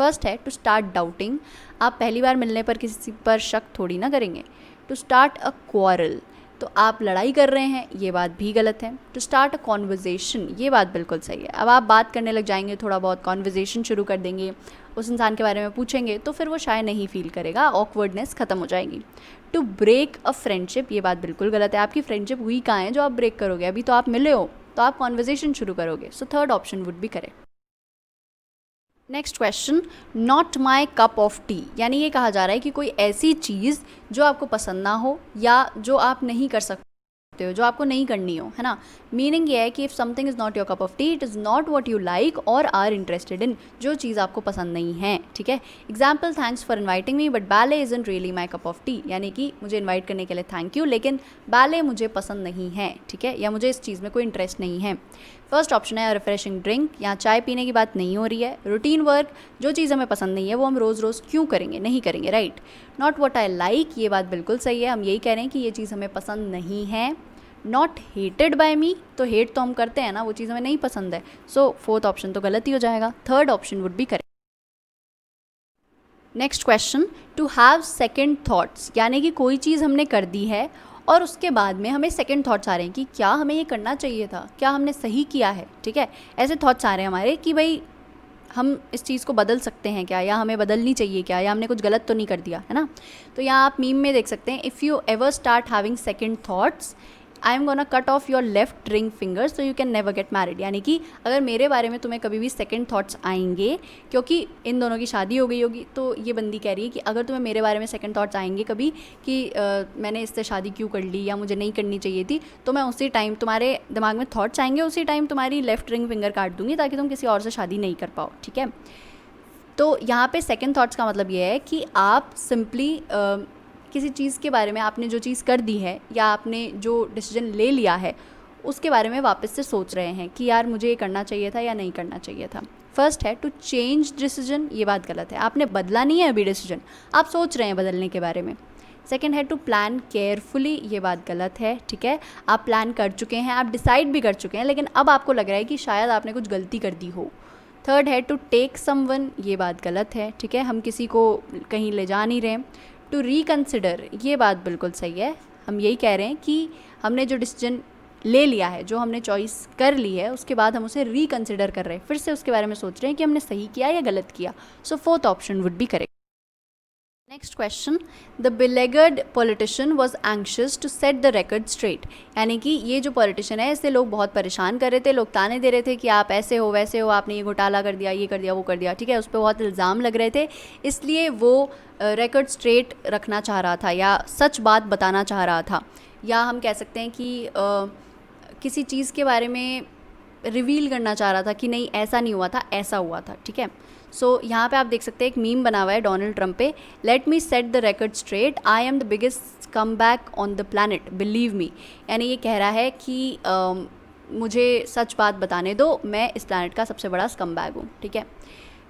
फर्स्ट है टू स्टार्ट डाउटिंग, आप पहली बार मिलने पर किसी पर शक थोड़ी ना करेंगे। टू स्टार्ट अ क्वारल, तो आप लड़ाई कर रहे हैं, ये बात भी गलत है। टू स्टार्ट अ कॉन्वर्जेशन, ये बात बिल्कुल सही है। अब आप बात करने लग जाएंगे, थोड़ा बहुत कॉन्वर्जेशन शुरू कर देंगे, उस इंसान के बारे में पूछेंगे, तो फिर वो शायद नहीं फील करेगा, ऑकवर्डनेस ख़त्म हो जाएगी। टू ब्रेक अ फ्रेंडशिप, ये बात बिल्कुल गलत है। आपकी फ्रेंडशिप हुई कहाँ है जो आप ब्रेक करोगे? अभी तो आप मिले हो, तो आप कॉन्वर्जेशन शुरू करोगे। सो third option would be correct. Next question, not my cup of T, यानी ये कहा जा रहा है कि कोई ऐसी चीज़ जो आपको पसंद ना हो या जो आप नहीं कर सकते हो, जो आपको नहीं करनी हो, है ना। मीनिंग ये है कि if something is not your cup of T, it is not what you like और आर इंटरेस्टेड इन, जो चीज़ आपको पसंद नहीं है, ठीक है। Example, thanks for inviting me but ballet isn't really my cup of T, यानी कि मुझे इन्वाइट करने के लिए थैंक यू, लेकिन बैले मुझे पसंद नहीं है, ठीक है, या मुझे इस चीज़ में कोई इंटरेस्ट नहीं है। फर्स्ट ऑप्शन है रिफ्रेशिंग ड्रिंक, यहाँ चाय पीने की बात नहीं हो रही है। रूटीन वर्क, जो चीज़ हमें पसंद नहीं है वो हम रोज़ रोज़ क्यों करेंगे, नहीं करेंगे, right. Not what I like, ये बात बिल्कुल सही है, हम यही कह रहे हैं कि ये चीज़ हमें पसंद नहीं है। नॉट हेटेड बाय मी, तो हेट तो हम करते हैं ना, वो चीज़ हमें नहीं पसंद है। सो फोर्थ ऑप्शन तो गलत ही हो जाएगा, third option would be correct. Next question, to have second thoughts, यानी कि कोई चीज़ हमने कर दी है और उसके बाद में हमें सेकंड थॉट्स आ रहे हैं कि क्या हमें ये करना चाहिए था, क्या हमने सही किया है, ठीक है। ऐसे थॉट्स आ रहे हैं हमारे कि भाई हम इस चीज़ को बदल सकते हैं क्या, या हमें बदलनी चाहिए क्या, या हमने कुछ गलत तो नहीं कर दिया, है ना। तो यहाँ आप मीम में देख सकते हैं, if you ever start having second thoughts I am gonna cut off your left ring finger so you can never get married, यानी कि अगर मेरे बारे में तुम्हें कभी भी सेकंड थॉट्स आएंगे, क्योंकि इन दोनों की शादी हो गई होगी, तो ये बंदी कह रही है कि अगर तुम्हें मेरे बारे में सेकंड थॉट्स आएंगे कभी कि मैंने इससे शादी क्यों कर ली या मुझे नहीं करनी चाहिए थी, तो मैं उसी टाइम तुम्हारे दिमाग में थॉट्स आएंगे, उसी टाइम तुम्हारी लेफ्ट रिंग फिंगर काट दूंगी ताकि तुम किसी और से शादी नहीं कर पाओ, ठीक है। तो यहाँ पे सेकंड थॉट्स का मतलब ये है कि आप सिंपली किसी चीज़ के बारे में, आपने जो चीज़ कर दी है या आपने जो डिसीजन ले लिया है उसके बारे में वापस से सोच रहे हैं कि यार मुझे ये करना चाहिए था या नहीं करना चाहिए था। फर्स्ट है टू चेंज डिसीजन, ये बात गलत है, आपने बदला नहीं है अभी डिसीजन, आप सोच रहे हैं बदलने के बारे में। सेकेंड है टू प्लान केयरफुली, ये बात गलत है, ठीक है। आप प्लान कर चुके हैं, आप डिसाइड भी कर चुके हैं, लेकिन अब आपको लग रहा है कि शायद आपने कुछ गलती कर दी हो। थर्ड है टू टेक समवन, ये बात गलत है, ठीक है, हम किसी को कहीं ले जा नहीं रहे। टू रिकन्सिडर, ये बात बिल्कुल सही है, हम यही कह रहे हैं कि हमने जो डिसीजन ले लिया है, जो हमने चॉइस कर ली है, उसके बाद हम उसे रिकन्सिडर कर रहे हैं, फिर से उसके बारे में सोच रहे हैं कि हमने सही किया या गलत किया। So fourth option would be correct. Next question, the beleaguered politician was anxious to set the record straight, यानी कि ये जो पॉलिटिशियन है इससे लोग बहुत परेशान कर रहे थे, लोग ताने दे रहे थे कि आप ऐसे हो वैसे हो, आपने ये घोटाला कर दिया, ये कर दिया, वो कर दिया, ठीक है, उस पर बहुत इल्ज़ाम लग रहे थे, इसलिए वो रिकॉर्ड स्ट्रेट रखना चाह रहा था या सच बात बताना चाह रहा था, या हम कह सकते हैं कि किसी चीज़ के बारे में रिवील करना चाह रहा था कि नहीं ऐसा नहीं हुआ था, ऐसा हुआ था, ठीक है। सो यहाँ पे आप देख सकते हैं एक मीम बना हुआ है डोनाल्ड ट्रंप पे, let me set the record straight, I am the biggest come back on the planet believe me, यानी ये कह रहा है कि मुझे सच बात बताने दो, मैं इस प्लानट का सबसे बड़ा स्कम बैग हूँ, ठीक है।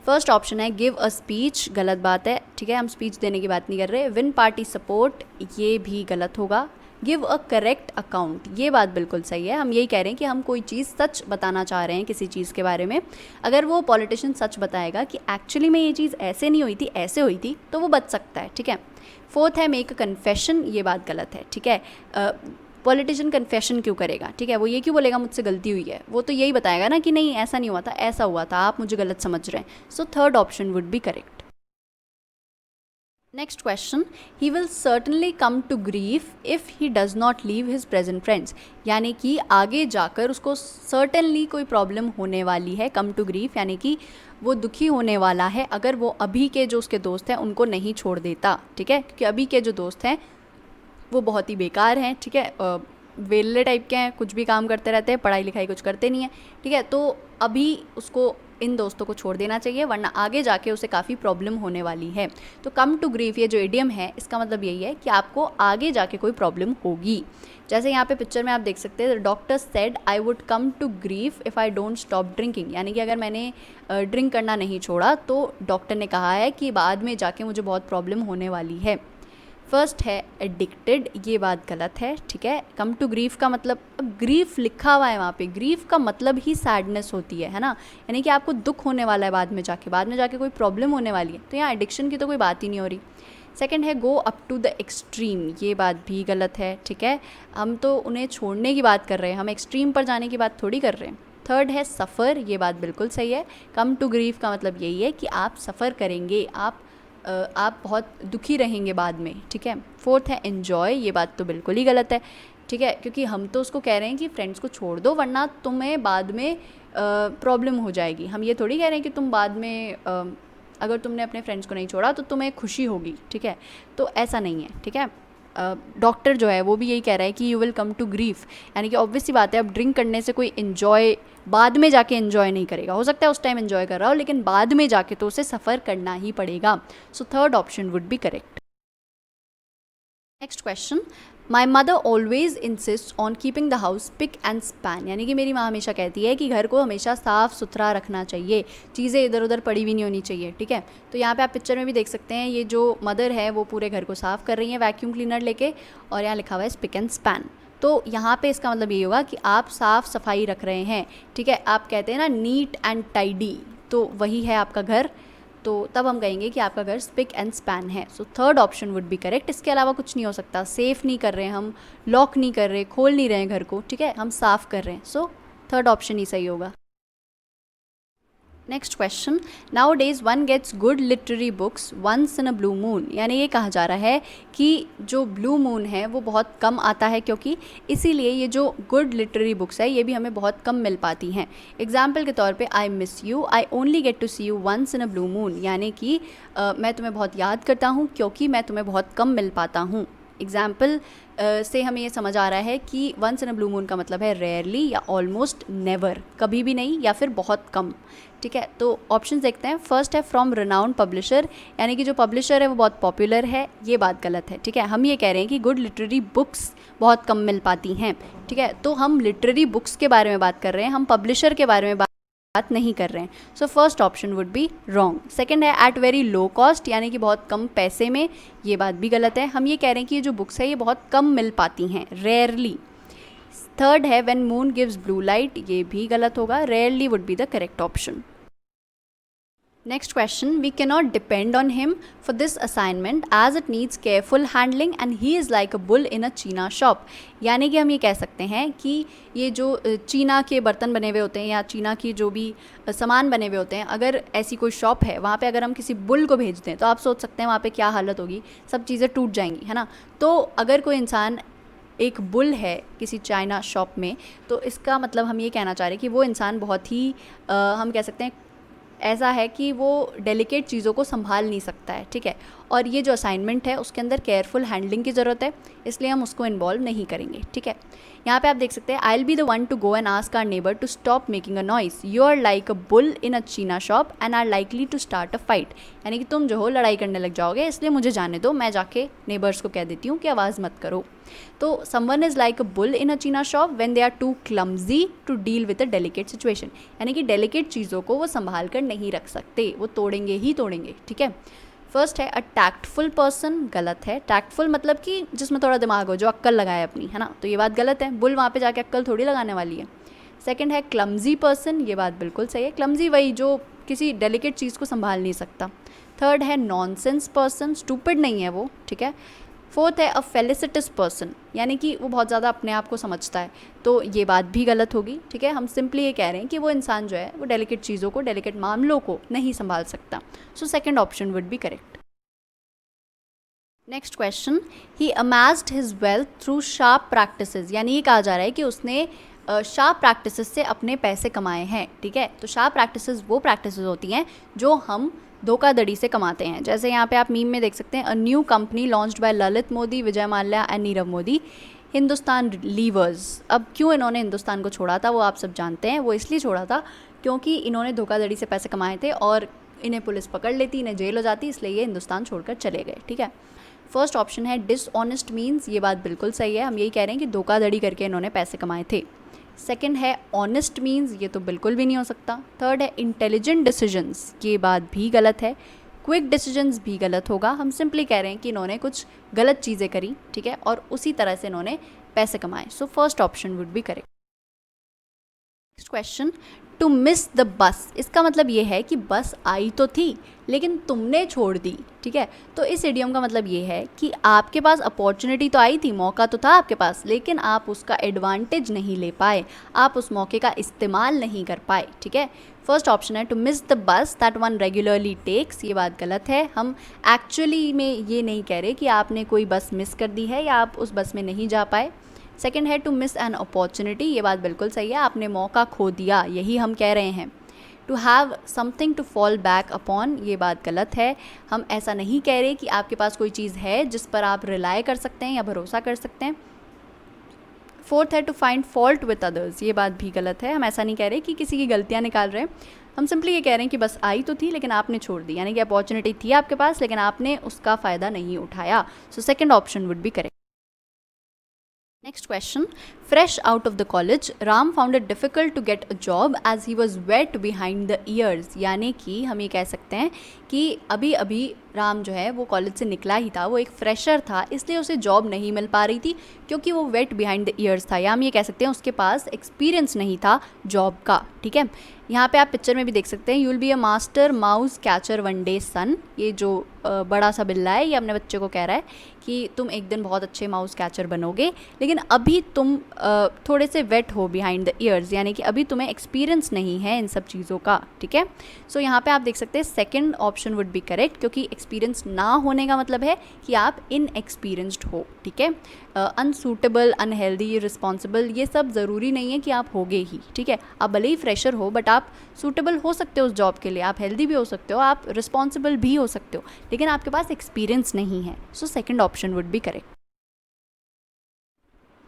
फर्स्ट ऑप्शन है गिव अ स्पीच, गलत बात है, ठीक है, हम स्पीच देने की बात नहीं कर रहे। विन पार्टी सपोर्ट, ये भी गलत होगा। गिव अ करेक्ट अकाउंट, ये बात बिल्कुल सही है, हम यही कह रहे हैं कि हम कोई चीज़ सच बताना चाह रहे हैं किसी चीज़ के बारे में, अगर वो पॉलिटिशियन सच बताएगा कि एक्चुअली में ये चीज़ ऐसे नहीं हुई थी, ऐसे हुई थी, तो वो बच सकता है, ठीक है। फोर्थ है मेक अ कन्फेशन, ये बात गलत है, ठीक है। पॉलिटिशियन कन्फेशन क्यों करेगा, ठीक है, वो ये क्यों बोलेगा मुझसे गलती हुई है, वो तो यही बताएगा ना कि नहीं ऐसा नहीं हुआ था, ऐसा हुआ था, आप मुझे गलत समझ रहे हैं। So third option would be correct. Next question, he will certainly come to grief if he does not leave his present friends, यानी कि आगे जाकर उसको सर्टनली कोई प्रॉब्लम होने वाली है, कम टू ग्रीफ यानी कि वो दुखी होने वाला है अगर वो अभी के जो उसके दोस्त हैं उनको नहीं छोड़ देता, ठीक है, क्योंकि अभी के जो दोस्त हैं वो बहुत ही बेकार हैं, ठीक है, वेले टाइप के हैं, कुछ भी काम करते रहते हैं, पढ़ाई लिखाई कुछ करते नहीं हैं, ठीक है, तो अभी उसको इन दोस्तों को छोड़ देना चाहिए वरना आगे जाके उसे काफ़ी प्रॉब्लम होने वाली है। तो कम टू ग्रीफ ये जो इडियम है इसका मतलब यही है कि आपको आगे जाके कोई प्रॉब्लम होगी। जैसे यहाँ पे पिक्चर में आप देख सकते हैं, doctor said I would come to grief if I don't stop drinking, यानी कि अगर मैंने ड्रिंक करना नहीं छोड़ा तो डॉक्टर ने कहा है कि बाद में जाके मुझे बहुत प्रॉब्लम होने वाली है। फर्स्ट है एडिक्टेड, ये बात गलत है, ठीक है। कम टू ग्रीफ का मतलब, अब ग्रीफ लिखा हुआ है वहाँ पे, ग्रीफ का मतलब ही सैडनेस होती है ना, यानी कि आपको दुख होने वाला है बाद में जाके कोई प्रॉब्लम होने वाली है, तो यहाँ एडिक्शन की तो कोई बात ही नहीं हो रही। सेकंड है go up to the extreme, ये बात भी गलत है, ठीक है। हम तो उन्हें छोड़ने की बात कर रहे हैं, हम एक्सट्रीम पर जाने की बात थोड़ी कर रहे हैं। थर्ड है सफ़र, ये बात बिल्कुल सही है। कम टू ग्रीफ का मतलब यही है कि आप सफ़र करेंगे, आप बहुत दुखी रहेंगे बाद में, ठीक है। फोर्थ है एन्जॉय, ये बात तो बिल्कुल ही गलत है, ठीक है, क्योंकि हम तो उसको कह रहे हैं कि फ्रेंड्स को छोड़ दो वरना तुम्हें बाद में प्रॉब्लम हो जाएगी। हम ये थोड़ी कह रहे हैं कि तुम बाद में अगर तुमने अपने फ्रेंड्स को नहीं छोड़ा तो तुम्हें खुशी होगी, ठीक है, तो ऐसा नहीं है, ठीक है। डॉक्टर जो है वो भी यही कह रहा है कि you will come to grief, यानी कि ऑब्वियस सी बात है, अब ड्रिंक करने से कोई इन्जॉय बाद में जाके इन्जॉय नहीं करेगा, हो सकता है उस टाइम इन्जॉय कर रहा हो लेकिन बाद में जाके तो उसे सफ़र करना ही पड़ेगा। So third option would be correct. Next question, my mother always insist on keeping the house pick and span, यानी कि मेरी माँ हमेशा कहती है कि घर को हमेशा साफ़ सुथरा रखना चाहिए, चीज़ें इधर उधर पड़ी हुई नहीं होनी चाहिए, ठीक है। तो यहाँ पे आप पिक्चर में भी देख सकते हैं, ये जो मदर है वो पूरे घर को साफ़ कर रही हैं वैक्यूम क्लीनर लेके, और यहाँ लिखा हुआ है पिक एंड स्पैन। तो यहाँ पे इसका मतलब ये होगा कि आप साफ़ सफाई रख रहे हैं, ठीक है। आप कहते हैं ना नीट एंड टाइडी, तो वही है आपका घर, तो तब हम कहेंगे कि आपका घर स्पिक एंड स्पैन है। So third option would be correct. इसके अलावा कुछ नहीं हो सकता, सेफ़ नहीं कर रहे हैं हम, लॉक नहीं कर रहे, खोल नहीं रहे हैं घर को, ठीक है, हम साफ़ कर रहे हैं। सो थर्ड ऑप्शन ही सही होगा। Next question, nowadays one gets good literary books once in a blue moon, यानी ये कहा जा रहा है कि जो ब्लू मून है वो बहुत कम आता है, क्योंकि इसीलिए ये जो गुड लिटरेरी बुक्स है ये भी हमें बहुत कम मिल पाती हैं। एग्जाम्पल के तौर पे I miss you, I only get to see you once in a blue moon, यानी कि मैं तुम्हें बहुत याद करता हूँ क्योंकि मैं तुम्हें बहुत कम मिल पाता हूँ। एग्जाम्पल से हमें ये समझ आ रहा है कि once in a blue moon का मतलब है रेयरली या ऑलमोस्ट नेवर, कभी भी नहीं या फिर बहुत कम, ठीक है। तो ऑप्शन देखते हैं। फर्स्ट है फ्रॉम रिनाउंड पब्लिशर, यानी कि जो पब्लिशर है वो बहुत पॉपुलर है, ये बात गलत है, ठीक है। हम ये कह रहे हैं कि गुड लिटरेरी बुक्स बहुत कम मिल पाती हैं, ठीक है। तो हम लिटरेरी बुक्स के बारे में बात कर रहे हैं, हम पब्लिशर के बारे में बात नहीं कर रहे हैं। सो first option would be wrong. Second है एट वेरी लो कॉस्ट, यानी कि बहुत कम पैसे में, ये बात भी गलत है। हम ये कह रहे हैं कि ये जो बुक्स है ये बहुत कम मिल पाती हैं, रेयरली। थर्ड है when moon gives blue light, ये भी गलत होगा, rarely would be the correct option. Next question, we cannot depend on him for this assignment as it needs careful handling and he is like a bull in a china shop, यानी कि हम ये कह सकते हैं कि ये जो चीना के बर्तन बने हुए होते हैं या चीना की जो भी सामान बने हुए होते हैं, अगर ऐसी कोई शॉप है वहाँ पे अगर हम किसी बुल को भेज दें तो आप सोच सकते हैं वहाँ पे क्या हालत होगी, सब चीज़ें टूट जाएंगी, है ना। तो अगर कोई इंसान एक बुल है किसी चाइना शॉप में, तो इसका मतलब हम ये कहना चाह रहे हैं कि वो इंसान बहुत ही हम कह सकते हैं ऐसा है कि वो डेलिकेट चीज़ों को संभाल नहीं सकता है, ठीक है। और ये जो असाइनमेंट है उसके अंदर केयरफुल हैंडलिंग की ज़रूरत है, इसलिए हम उसको इन्वॉल्व नहीं करेंगे, ठीक है। यहाँ पे आप देख सकते हैं, I will be the one to go and ask our neighbour to stop making a noise, you are like a bull in a china shop and are likely to start a fight, यानी कि तुम जो हो लड़ाई करने लग जाओगे, इसलिए मुझे जाने दो, मैं जाके नेबर्स को कह देती हूँ कि आवाज़ मत करो। तो someone is like a bull in a china shop when they are too clumsy to deal with a delicate situation, यानी कि डेलिकेट चीज़ों को वो संभाल कर नहीं रख सकते, वो तोड़ेंगे ही तोड़ेंगे, ठीक है। फर्स्ट है अ टैक्टफुल पर्सन, गलत है। टैक्टफुल मतलब कि जिसमें थोड़ा दिमाग हो, जो अक्ल लगाए अपनी, है ना, तो ये बात गलत है, बुल वहाँ पे जाके अक्ल थोड़ी लगाने वाली है। सेकंड है क्लमजी पर्सन, ये बात बिल्कुल सही है, क्लमजी वही जो किसी डेलिकेट चीज़ को संभाल नहीं सकता। थर्ड है नॉनसेंस पर्सन, स्टूपिड नहीं है वो, ठीक है। फोर्थ है अ फेलिसिटस पर्सन, यानी कि वो बहुत ज़्यादा अपने आप को समझता है, तो ये बात भी गलत होगी, ठीक है। हम सिंपली ये कह रहे हैं कि वो इंसान जो है वो डेलिकेट चीज़ों को, डेलिकेट मामलों को नहीं संभाल सकता। सो second option would be correct. Next question, he amazed his wealth through sharp practices, यानी ये कहा जा रहा है कि उसने शार्प प्रैक्टिसेस से अपने पैसे कमाए हैं, ठीक है। तो शार्प प्रैक्टिसेस वो प्रैक्टिसेस होती हैं जो हम धोखाधड़ी से कमाते हैं। जैसे यहाँ पे आप मीम में देख सकते हैं, a new company launched by Lalit Modi, Vijay Mallya and Nirav Modi, Hindustan levers. अब क्यों इन्होंने हिंदुस्तान को छोड़ा था वो आप सब जानते हैं, वो इसलिए छोड़ा था क्योंकि इन्होंने धोखाधड़ी से पैसे कमाए थे और इन्हें पुलिस पकड़ लेती, इन्हें जेल हो जाती, इसलिए ये हिंदुस्तान छोड़कर चले गए, ठीक है। फर्स्ट ऑप्शन है डिसऑनेस्ट मीन्स, ये बात बिल्कुल सही है, हम यही कह रहे हैं कि धोखाधड़ी करके इन्होंने पैसे कमाए थे। सेकंड है ऑनेस्ट मीन्स, ये तो बिल्कुल भी नहीं हो सकता। थर्ड है इंटेलिजेंट डिसीजंस, ये बात भी गलत है। क्विक डिसीजंस भी गलत होगा, हम सिंपली कह रहे हैं कि इन्होंने कुछ गलत चीज़ें करी, ठीक है, और उसी तरह से इन्होंने पैसे कमाए। So first option would be correct. Next question, to miss the bus, इसका मतलब ये है कि बस आई तो थी लेकिन तुमने छोड़ दी, ठीक है। तो इस इडियम का मतलब ये है कि आपके पास अपॉर्चुनिटी तो आई थी, मौका तो था आपके पास, लेकिन आप उसका एडवांटेज नहीं ले पाए, आप उस मौके का इस्तेमाल नहीं कर पाए, ठीक है। फर्स्ट ऑप्शन है to miss the bus that one regularly takes, ये बात गलत है। हम एक्चुअली में ये नहीं कह रहे कि आपने कोई बस मिस कर दी है या आप उस बस में नहीं जा पाए। सेकेंड है टू मिस एन अपॉर्चुनिटी, ये बात बिल्कुल सही है, आपने मौका खो दिया, यही हम कह रहे हैं। To have something to fall back upon, ये बात गलत है, हम ऐसा नहीं कह रहे कि आपके पास कोई चीज़ है जिस पर आप रिलाय कर सकते हैं या भरोसा कर सकते हैं। फोर्थ है to find fault with others, ये बात भी गलत है, हम ऐसा नहीं कह रहे कि किसी की गलतियाँ निकाल रहे हैं, हम सिंपली ये कह रहे हैं कि बस आई तो थी लेकिन आपने छोड़ दी, यानी कि अपॉर्चुनिटी थी आपके पास लेकिन आपने उसका फ़ायदा नहीं उठाया। सो second option would be correct. Next question, fresh out of the college, Ram found it difficult to get a job as he was wet behind the ears, यानी कि हम ये कह सकते हैं कि अभी अभी राम जो है वो कॉलेज से निकला ही था, वो एक फ्रेशर था, इसलिए उसे जॉब नहीं मिल पा रही थी क्योंकि वो वेट बिहाइंड द ईयर्स था, या हम ये कह सकते हैं उसके पास एक्सपीरियंस नहीं था जॉब का, ठीक है। यहाँ पे आप पिक्चर में भी देख सकते हैं, you will be a master mouse catcher one day son, ये जो बड़ा सा बिल्ला है ये अपने बच्चे को कह रहा है कि तुम एक दिन बहुत अच्छे माउस कैचर बनोगे, लेकिन अभी तुम थोड़े से वेट हो बिहाइंड द ईयर्स, यानी कि अभी तुम्हें एक्सपीरियंस नहीं है इन सब चीज़ों का, ठीक है। सो यहाँ पे आप देख सकते हैं second option would be correct, क्योंकि एक्सपीरियंस ना होने का मतलब है कि आप इनएक्सपीरियंस्ड हो, ठीक है। अनसूटेबल, अनहेल्दी, रिस्पॉन्सिबल, ये सब ज़रूरी नहीं है कि आप होगे ही, ठीक है। आप भले ही फ्रेशर हो बट आप सूटेबल हो सकते हो उस जॉब के लिए, आप हेल्दी भी हो सकते हो, आप रिस्पॉन्सिबल भी हो सकते हो, लेकिन आपके पास एक्सपीरियंस नहीं है। So second option would be correct.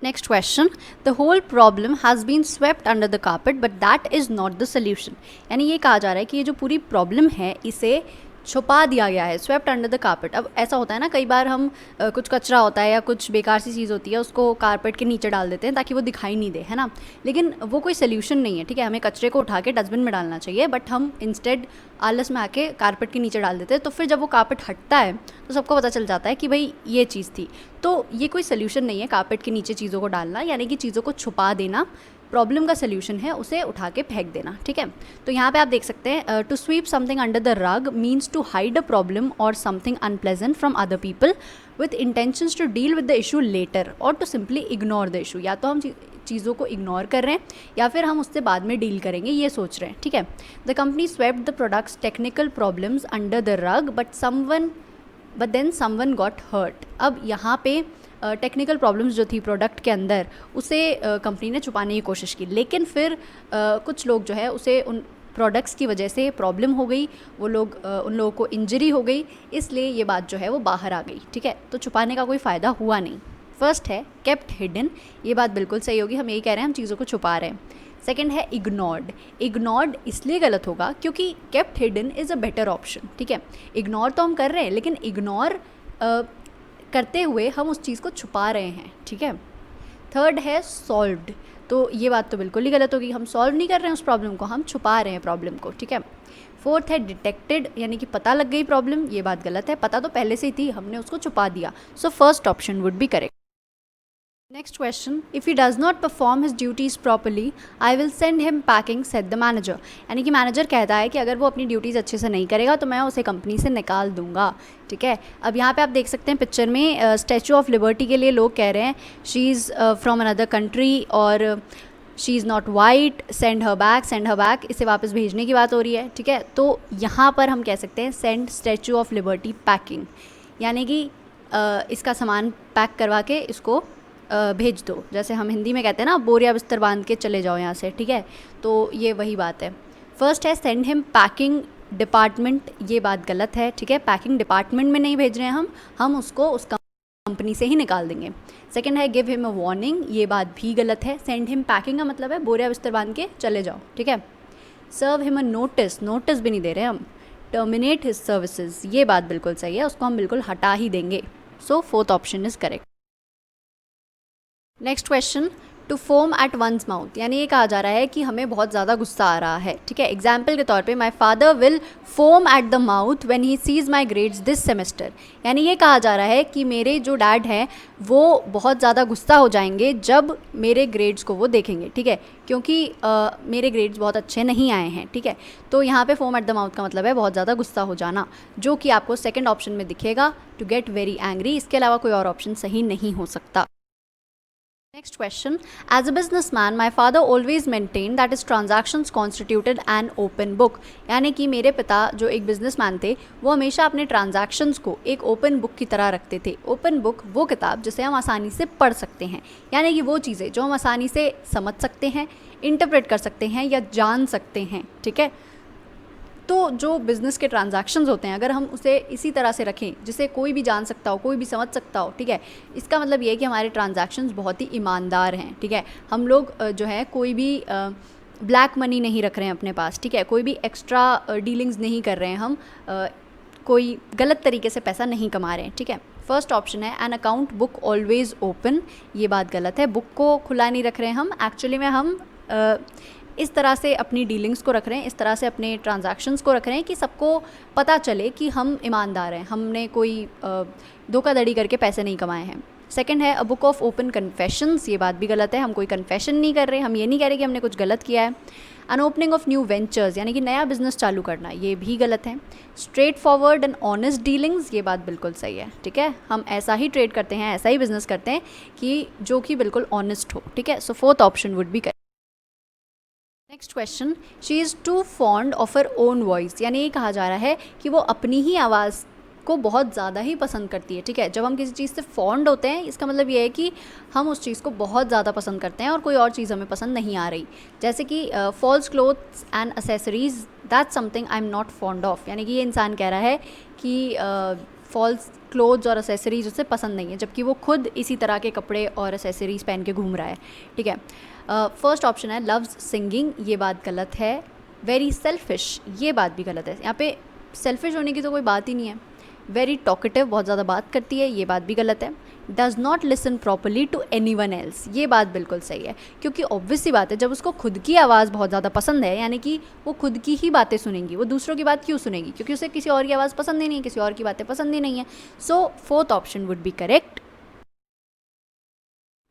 Next question, the whole problem has been swept under the carpet but that is not the solution, यानी ये कहा जा रहा है कि ये जो पूरी प्रॉब्लम है इसे छुपा दिया गया है, स्वेप्ट अंडर द कार्पेट। अब ऐसा होता है ना, कई बार हम कुछ कचरा होता है या कुछ बेकार सी चीज़ होती है उसको कारपेट के नीचे डाल देते हैं ताकि वो दिखाई नहीं दे, है ना, लेकिन वो कोई सोल्यूशन नहीं है, ठीक है। हमें कचरे को उठा के डस्टबिन में डालना चाहिए, बट हम इंस्टेड आलस में आके कारपेट के नीचे डाल देते हैं, तो फिर जब वो कारपेट हटता है तो सबको पता चल जाता है कि भाई ये चीज़ थी। तो ये कोई सोल्यूशन नहीं है कारपेट के नीचे चीज़ों को डालना, यानी कि चीज़ों को छुपा देना प्रॉब्लम का सोल्यूशन है, उसे उठा के फेंक देना, ठीक है। तो यहाँ पे आप देख सकते हैं, to sweep something under the rug means to hide a problem or something unpleasant from other people with intentions to deal with the issue later or to simply ignore the issue, या तो हम चीज़ों को ignore कर रहे हैं या फिर हम उससे बाद में डील करेंगे, ये सोच रहे हैं, ठीक है। The company swept the products technical problems under the rug but then someone got hurt. अब यहाँ पे टेक्निकल प्रॉब्लम्स जो थी प्रोडक्ट के अंदर उसे कंपनी ने छुपाने की कोशिश की, लेकिन फिर कुछ लोग जो है उसे उन प्रोडक्ट्स की वजह से प्रॉब्लम हो गई, वो लोग उन लोगों को इंजरी हो गई, इसलिए ये बात जो है वो बाहर आ गई, ठीक है। तो छुपाने का कोई फ़ायदा हुआ नहीं। फर्स्ट है केप्ट हिडन, ये बात बिल्कुल सही होगी, हम यही कह रहे हैं हम चीज़ों को छुपा रहे हैं। सेकेंड है इग्नोर्ड, इग्नोर्ड इसलिए गलत होगा क्योंकि kept hidden is a better option, ठीक है। इग्नोर तो हम कर रहे हैं लेकिन इग्नोर करते हुए हम उस चीज़ को छुपा रहे हैं, ठीक है। थर्ड है सॉल्व्ड, तो ये बात तो बिल्कुल ही गलत होगी, हम सॉल्व नहीं कर रहे हैं उस प्रॉब्लम को, हम छुपा रहे हैं प्रॉब्लम को, ठीक है। फोर्थ है डिटेक्टेड, यानी कि पता लग गई प्रॉब्लम, ये बात गलत है, पता तो पहले से ही थी, हमने उसको छुपा दिया। सो first option would be correct. Next question, if he does not perform his duties properly I will send him packing said the manager, यानी कि मैनेजर कहता है कि अगर वो अपनी ड्यूटीज़ अच्छे से नहीं करेगा तो मैं उसे कंपनी से निकाल दूंगा, ठीक है। अब यहाँ पे आप देख सकते हैं पिक्चर में स्टैचू ऑफ लिबर्टी के लिए लोग कह रहे हैं she is from another country और she is not white, send her back, इसे वापस भेजने की बात हो रही है, ठीक है। तो यहाँ पर हम कह सकते हैं send statue of liberty packing, यानी कि इसका सामान पैक करवा के इसको भेज दो, जैसे हम हिंदी में कहते हैं ना बोरिया बिस्तर बांध के चले जाओ यहाँ से, ठीक है। तो ये वही बात है। फर्स्ट है सेंड हिम पैकिंग डिपार्टमेंट, ये बात गलत है, ठीक है। पैकिंग डिपार्टमेंट में नहीं भेज रहे हैं हम उसको उस कंपनी से ही निकाल देंगे। सेकंड है गिव हिम अ वार्निंग, ये बात भी गलत है, सेंड हिम पैकिंग का मतलब है बोरिया बिस्तर बांध के चले जाओ, ठीक है। Serve him a notice, notice भी नहीं दे रहे हम। टर्मिनेट हिज सर्विसेज, ये बात बिल्कुल सही है, उसको हम बिल्कुल हटा ही देंगे। So fourth option is correct. Next question, to foam at one's mouth, यानी ये कहा जा रहा है कि हमें बहुत ज़्यादा गुस्सा आ रहा है, ठीक है। एग्जाम्पल के तौर पे my father will foam at the mouth when he sees my grades this semester, यानी ये कहा जा रहा है कि मेरे जो डैड हैं वो बहुत ज़्यादा गुस्सा हो जाएंगे जब मेरे ग्रेड्स को वो देखेंगे, ठीक है, क्योंकि मेरे ग्रेड्स बहुत अच्छे नहीं आए हैं, ठीक है। तो यहाँ पे फोम एट द माउथ का मतलब है बहुत ज़्यादा गुस्सा हो जाना, जो कि आपको सेकेंड ऑप्शन में दिखेगा, टू गेट वेरी एंग्री। इसके अलावा कोई और ऑप्शन सही नहीं हो सकता। Next question. As a businessman, my father always maintained that his transactions constituted an open book. यानी कि मेरे पिता जो एक बिजनेसमैन थे वो हमेशा अपने ट्रांजैक्शंस को एक ओपन बुक की तरह रखते थे। ओपन बुक वो किताब जिसे हम आसानी से पढ़ सकते हैं, यानी कि वो चीज़ें जो हम आसानी से समझ सकते हैं, इंटरप्रेट कर सकते हैं या जान सकते हैं, ठीक है। तो जो बिज़नेस के ट्रांजैक्शंस होते हैं अगर हम उसे इसी तरह से रखें जिसे कोई भी जान सकता हो, कोई भी समझ सकता हो, ठीक है, इसका मतलब ये है कि हमारे ट्रांजैक्शंस बहुत ही ईमानदार हैं, ठीक है। हम लोग जो है कोई भी ब्लैक मनी नहीं रख रहे हैं अपने पास, ठीक है, कोई भी एक्स्ट्रा डीलिंग्स नहीं कर रहे हैं हम, कोई गलत तरीके से पैसा नहीं कमा रहे हैं, ठीक है। फर्स्ट ऑप्शन है an account book always open, ये बात गलत है। बुक को खुला नहीं रख रहे हैं हम, एक्चुअली में हम इस तरह से अपनी डीलिंग्स को रख रहे हैं, इस तरह से अपने ट्रांजैक्शंस को रख रहे हैं कि सबको पता चले कि हम ईमानदार हैं, हमने कोई धोखाधड़ी करके पैसे नहीं कमाए हैं। सेकंड है a book of open confessions, ये बात भी गलत है, हम कोई कन्फेशन नहीं कर रहे, हम ये नहीं कह रहे कि हमने कुछ गलत किया है। अन ओपनिंग ऑफ न्यू वेंचर्स, यानी कि नया बिजनेस चालू करना, ये भी गलत है। Straight forward and honest dealings, ये बात बिल्कुल सही है, ठीक है, हम ऐसा ही ट्रेड करते हैं, ऐसा ही बिजनेस करते हैं कि जो कि बिल्कुल ऑनेस्ट हो, ठीक है। So fourth option would be correct. Next question, she is too fond of her own voice, यानी ये कहा जा रहा है कि वो अपनी ही आवाज़ को बहुत ज़्यादा ही पसंद करती है, ठीक है। जब हम किसी चीज़ से फॉन्ड होते हैं इसका मतलब ये है कि हम उस चीज़ को बहुत ज़्यादा पसंद करते हैं और कोई और चीज़ हमें पसंद नहीं आ रही। जैसे कि false clothes and accessories, that's something I am not fond of, यानी कि ये इंसान कह रहा है कि फॉल्स क्लोथ्स और एसेसरीज उसे पसंद नहीं है, जबकि वो खुद इसी तरह के कपड़े और एसेसरीज पहन के घूम रहा है, ठीक है। फर्स्ट ऑप्शन है लव्स सिंगिंग, ये बात गलत है। वेरी सेल्फिश, ये बात भी गलत है, यहाँ पे सेल्फिश होने की तो कोई बात ही नहीं है। वेरी टॉकेटिव, बहुत ज़्यादा बात करती है, ये बात भी गलत है। Does not listen properly to anyone else, ये बात बिल्कुल सही है, क्योंकि ऑब्वियस सी बात है जब उसको खुद की आवाज़ बहुत ज़्यादा पसंद है, यानी कि वो खुद की ही बातें सुनेंगी, वो दूसरों की बात क्यों सुनेगी, क्योंकि उसे किसी और की आवाज़ पसंद ही नहीं है, किसी और की बातें पसंद ही नहीं है। So fourth option would be correct.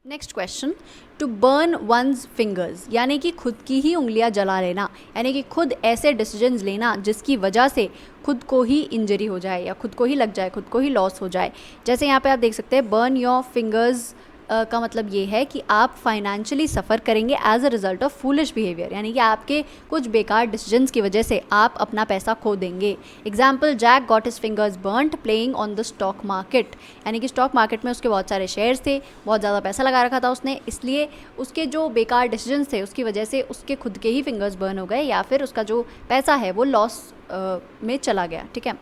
Next question, to burn one's fingers, यानी कि खुद की ही उंगलियां जला लेना, यानी कि खुद ऐसे डिसीजंस लेना जिसकी वजह से खुद को ही इंजरी हो जाए या खुद को ही लग जाए, खुद को ही लॉस हो जाए। जैसे यहाँ पे आप देख सकते हैं बर्न योर फिंगर्स का मतलब ये है कि आप फाइनेंशियली सफ़र करेंगे as a result of foolish behaviour, यानी कि आपके कुछ बेकार डिसीजंस की वजह से आप अपना पैसा खो देंगे। Example, Jack got his fingers burned playing on the stock market, यानी कि स्टॉक मार्केट में उसके बहुत सारे शेयर्स थे, बहुत ज़्यादा पैसा लगा रखा था उसने, इसलिए उसके जो बेकार डिसीजंस थे उसकी वजह से उसके खुद के ही फिंगर्स बर्न हो गए या फिर उसका जो पैसा है वो लॉस में चला गया, ठीक है।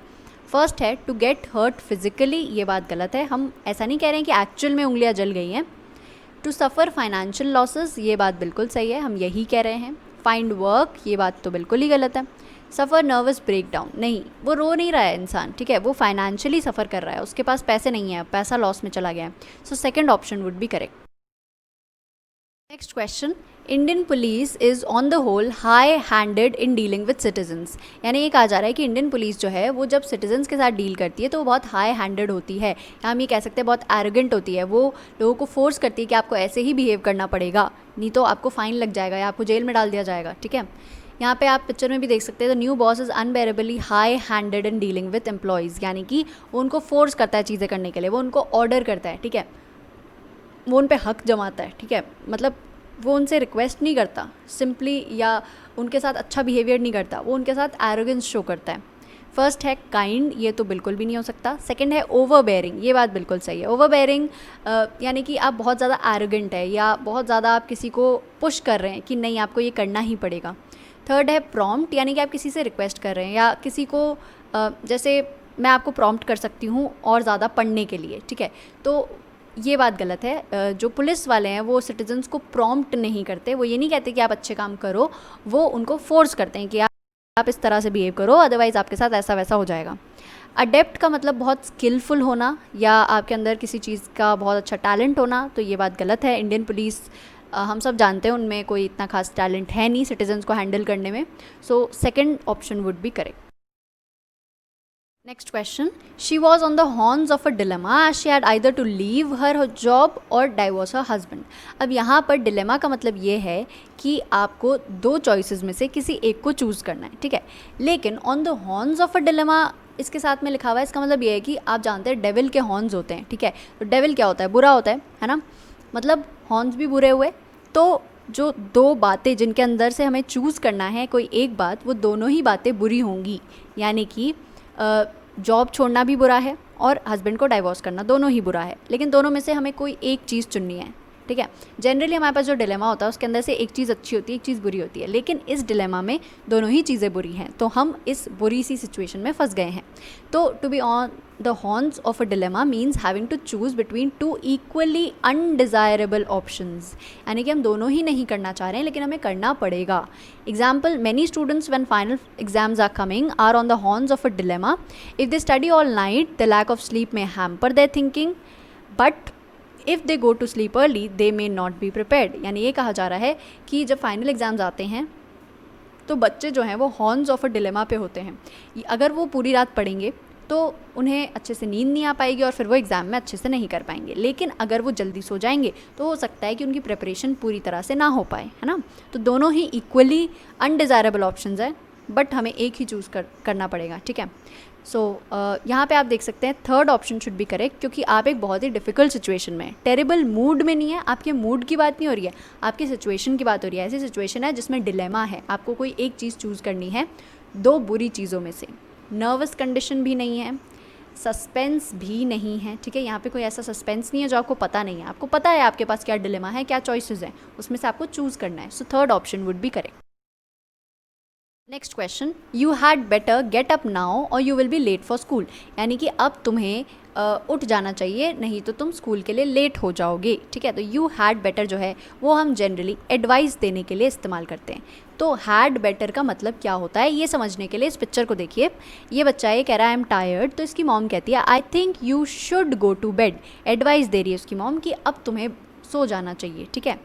फर्स्ट है टू गेट हर्ट फिजिकली, ये बात गलत है, हम ऐसा नहीं कह रहे हैं कि एक्चुअल में उंगलियां जल गई हैं। टू सफ़र फाइनेंशियल लॉसेस, ये बात बिल्कुल सही है, हम यही कह रहे हैं। फाइंड वर्क, ये बात तो बिल्कुल ही गलत है। सफ़र नर्वस ब्रेकडाउन, नहीं, वो रो नहीं रहा है इंसान, ठीक है, वो फाइनेंशियली सफ़र कर रहा है, उसके पास पैसे नहीं है, पैसा लॉस में चला गया है। So second option would be correct. Next question, Indian police is on the whole high handed in dealing with citizens, यानी ये कहा जा रहा है कि इंडियन पुलिस जो है वो जब सिटीजन्स के साथ डील करती है तो वो बहुत हाई हैंडेड होती है, या हम ये कह सकते हैं बहुत एरोगेंट होती है। वो लोगों को फोर्स करती है कि आपको ऐसे ही बिहेव करना पड़ेगा, नहीं तो आपको फ़ाइन लग जाएगा या आपको जेल में डाल दिया जाएगा, ठीक है। यहाँ पे आप पिक्चर में भी देख सकते हैं, the new boss is unbearably high handed in dealing with employees, यानी कि वो उनको फोर्स करता है चीज़ें करने के लिए, वो उनको ऑर्डर करता है, ठीक है, वो उन पर हक जमाता है, ठीक है, मतलब वो उनसे रिक्वेस्ट नहीं करता सिंपली, या उनके साथ अच्छा बिहेवियर नहीं करता, वो उनके साथ एरोगेंस शो करता है। फर्स्ट है काइंड, ये तो बिल्कुल भी नहीं हो सकता। सेकंड है ओवरबेयरिंग, ये बात बिल्कुल सही है। ओवरबेयरिंग यानी कि आप बहुत ज़्यादा एरोगेंट है या बहुत ज़्यादा आप किसी को पुश कर रहे हैं कि नहीं आपको ये करना ही पड़ेगा। थर्ड है प्रॉम्प्ट, यानी कि आप किसी से रिक्वेस्ट कर रहे हैं या किसी को जैसे मैं आपको प्रॉम्प्ट कर सकती हूँ और ज़्यादा पढ़ने के लिए, ठीक है, तो ये बात गलत है। जो पुलिस वाले हैं वो सिटीजन्स को प्रॉम्प्ट नहीं करते, वो ये नहीं कहते कि आप अच्छे काम करो, वो उनको फोर्स करते हैं कि आप इस तरह से बिहेव करो, अदरवाइज़ आपके साथ ऐसा वैसा हो जाएगा। अडेप्ट का मतलब बहुत स्किलफुल होना या आपके अंदर किसी चीज़ का बहुत अच्छा टैलेंट होना, तो ये बात गलत है। इंडियन पुलिस हम सब जानते हैं उनमें कोई इतना खास टैलेंट है नहीं सिटीजन्स को हैंडल करने में. सो second option would be correct. Next question. She was on the horns of a dilemma as she had either to leave her job or divorce her husband. अब यहाँ पर dilemma का मतलब ये है कि आपको दो choices में से किसी एक को choose करना है, ठीक है. लेकिन on the horns of a dilemma इसके साथ में लिखा हुआ है, इसका मतलब ये है कि आप जानते हैं डेविल के हॉर्न्स होते हैं, ठीक है. तो डेविल क्या होता है? बुरा होता है ना. मतलब हॉर्न्स भी बुरे हुए. तो जो दो बातें जिनके अंदर से हमें चूज़ करना है कोई एक बात, वो दोनों ही बातें बुरी होंगी. यानी कि जॉब छोड़ना भी बुरा है और हस्बैंड को डाइवोर्स करना, दोनों ही बुरा है. लेकिन दोनों में से हमें कोई एक चीज़ चुननी है, ठीक है. जनरली हमारे पास जो डिलेमा होता है उसके अंदर से एक चीज़ अच्छी होती है, एक चीज़ बुरी होती है. लेकिन इस डिलेमा में दोनों ही चीज़ें बुरी हैं, तो हम इस बुरी सी सिचुएशन में फंस गए हैं. तो to be on the horns of a dilemma means having to choose between two equally undesirable options. यानी कि हम दोनों ही नहीं करना चाह रहे हैं लेकिन हमें करना पड़ेगा. Example, many students when final exams are coming are on the horns of a dilemma. If they study all night the lack of sleep may hamper their thinking, but if they go to sleep early they may not be prepared. यानी ये कहा जा रहा है कि जब final exams आते हैं तो बच्चे जो हैं वो हॉर्न्स ऑफ अ डिलेमा पे होते हैं. अगर वो पूरी रात पढ़ेंगे तो उन्हें अच्छे से नींद नहीं आ पाएगी और फिर वो एग्ज़ाम में अच्छे से नहीं कर पाएंगे. लेकिन अगर वो जल्दी सो जाएंगे तो हो सकता है कि उनकी प्रिपरेशन पूरी तरह से ना हो पाए, है ना. तो दोनों ही इक्वली अनडिज़ायरेबल ऑप्शंस हैं, बट हमें एक ही चूज़ करना पड़ेगा, ठीक है. सो यहाँ पे आप देख सकते हैं third option should be correct, क्योंकि आप एक बहुत ही डिफ़िकल्ट सिचुएशन में, टेरेबल मूड में नहीं है. आपके मूड की बात नहीं हो रही है, आपकी सिचुएशन की बात हो रही है. ऐसी सिचुएशन है जिसमें डिलेमा है, आपको कोई एक चीज़ चूज़ करनी है दो बुरी चीज़ों में से. नर्वस कंडीशन भी नहीं है, सस्पेंस भी नहीं है, ठीक है. यहाँ पे कोई ऐसा सस्पेंस नहीं है जो आपको पता नहीं है. आपको पता है आपके पास क्या डिलेमा है, क्या चॉइसेस हैं, उसमें से आपको चूज़ करना है. So third option would be correct. Next question. You had better get up now or you will be late for school. यानी कि अब तुम्हें उठ जाना चाहिए, नहीं तो तुम स्कूल के लिए लेट हो जाओगे, ठीक है. तो यू हैड बेटर जो है वो हम जनरली एडवाइस देने के लिए इस्तेमाल करते हैं. तो हैड बेटर का मतलब क्या होता है ये समझने के लिए इस पिक्चर को देखिए. ये बच्चा ये कह रहा है आई एम टायर्ड, तो इसकी मॉम कहती है I think you should go to bed. Advice दे रही है उसकी मॉम कि अब तुम्हें सो जाना चाहिए, ठीक है.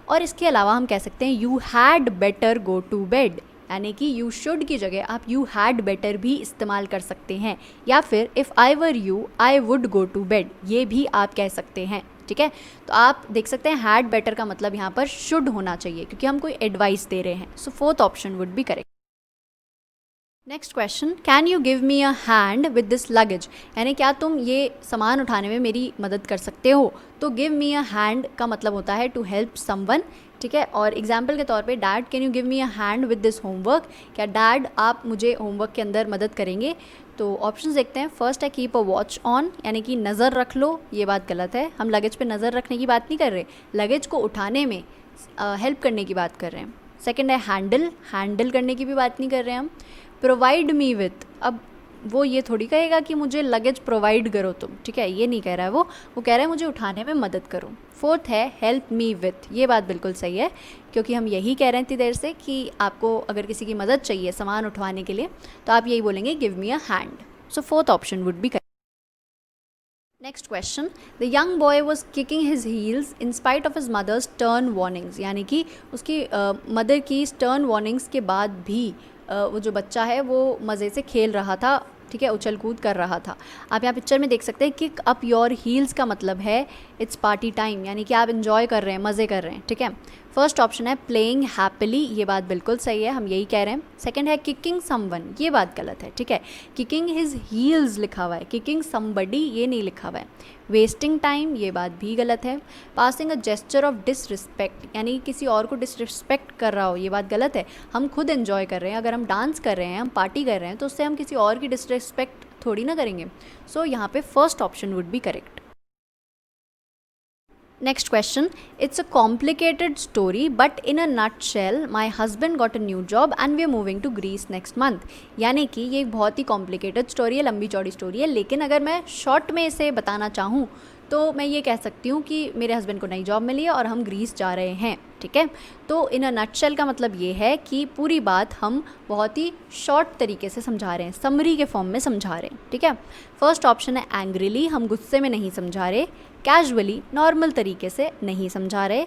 और इसके अलावा हम कह सकते हैं you had better go to bed. यानी कि यू शुड की जगह आप यू हैड बेटर भी इस्तेमाल कर सकते हैं, या फिर if I were you I would go to bed, ये भी आप कह सकते हैं, ठीक है. तो आप देख सकते हैं हैड बेटर का मतलब यहाँ पर शुड होना चाहिए क्योंकि हम कोई एडवाइस दे रहे हैं. So fourth option would be correct. Next question. Can you give me a hand with this luggage. यानी क्या तुम ये सामान उठाने में मेरी मदद कर सकते हो. तो गिव मी अ हैंड का मतलब होता है टू हेल्प समवन, ठीक है. और एग्जाम्पल के तौर पे dad can you give me a hand with this homework. क्या डैड आप मुझे होमवर्क के अंदर मदद करेंगे. तो ऑप्शन देखते हैं. फर्स्ट है कीप अ वॉच ऑन, यानी कि नज़र रख लो. ये बात गलत है, हम लगेज पे नज़र रखने की बात नहीं कर रहे, लगेज को उठाने में हेल्प करने की बात कर रहे हैं. सेकंड है हैंडल, हैंडल करने की भी बात नहीं कर रहे हैं हम. प्रोवाइड मी विथ, अब वो ये थोड़ी कहेगा कि मुझे लगेज प्रोवाइड करो तुम, ठीक है, ये नहीं कह रहा है वो कह रहा है मुझे उठाने में मदद करो. फोर्थ है हेल्प मी विथ. ये बात बिल्कुल सही है क्योंकि हम यही कह रहे हैं इतनी देर से कि आपको अगर किसी की मदद चाहिए सामान उठवाने के लिए तो आप यही बोलेंगे give me a hand. So fourth option would be correct. Next question. The young boy was kicking his heels in spite of his mother's stern warnings. यानी कि उसकी मदर की स्टर्न वार्निंग्स के बाद भी वो जो बच्चा है वो मज़े से खेल रहा था, ठीक है, उछल कूद कर रहा था. आप यहाँ पिक्चर में देख सकते हैं किक अप योर हील्स का मतलब है इट्स पार्टी टाइम, यानी कि आप इन्जॉय कर रहे हैं, मज़े कर रहे हैं, ठीक है. फर्स्ट ऑप्शन है प्लेइंग हैप्पीली, ये बात बिल्कुल सही है, हम यही कह रहे हैं. सेकंड है किकिंग समवन, ये बात गलत है, ठीक है. किकिंग हिज हील्स लिखा हुआ है, किकिंग समबडी ये नहीं लिखा हुआ है. वेस्टिंग टाइम, ये बात भी गलत है. Passing a gesture of disrespect, यानी किसी और को डिसरिस्पेक्ट कर रहा हो, ये बात गलत है. हम खुद एंजॉय कर रहे हैं, अगर हम डांस कर रहे हैं, हम पार्टी कर रहे हैं तो उससे हम किसी और की डिसरिस्पेक्ट थोड़ी ना करेंगे. सो यहाँ पे first option would be correct. Next question. It's a complicated story, but in a nutshell, my husband got a new job and we are moving to Greece next month. यानी कि ये एक बहुत ही कॉम्प्लिकेटेड स्टोरी है, लंबी चौड़ी story है, लेकिन अगर मैं शॉर्ट में इसे बताना चाहूँ तो मैं ये कह सकती हूँ कि मेरे हस्बैंड को नई जॉब मिली है और हम ग्रीस जा रहे हैं, ठीक है. तो इन अ नटशेल का मतलब ये है कि पूरी बात हम बहुत ही शॉर्ट तरीके से समझा रहे हैं, समरी के फॉर्म में समझा रहे हैं, ठीक है. फर्स्ट ऑप्शन है एंग्रीली, हम गुस्से में नहीं समझा रहे. कैजुअली, नॉर्मल तरीके से नहीं समझा रहे.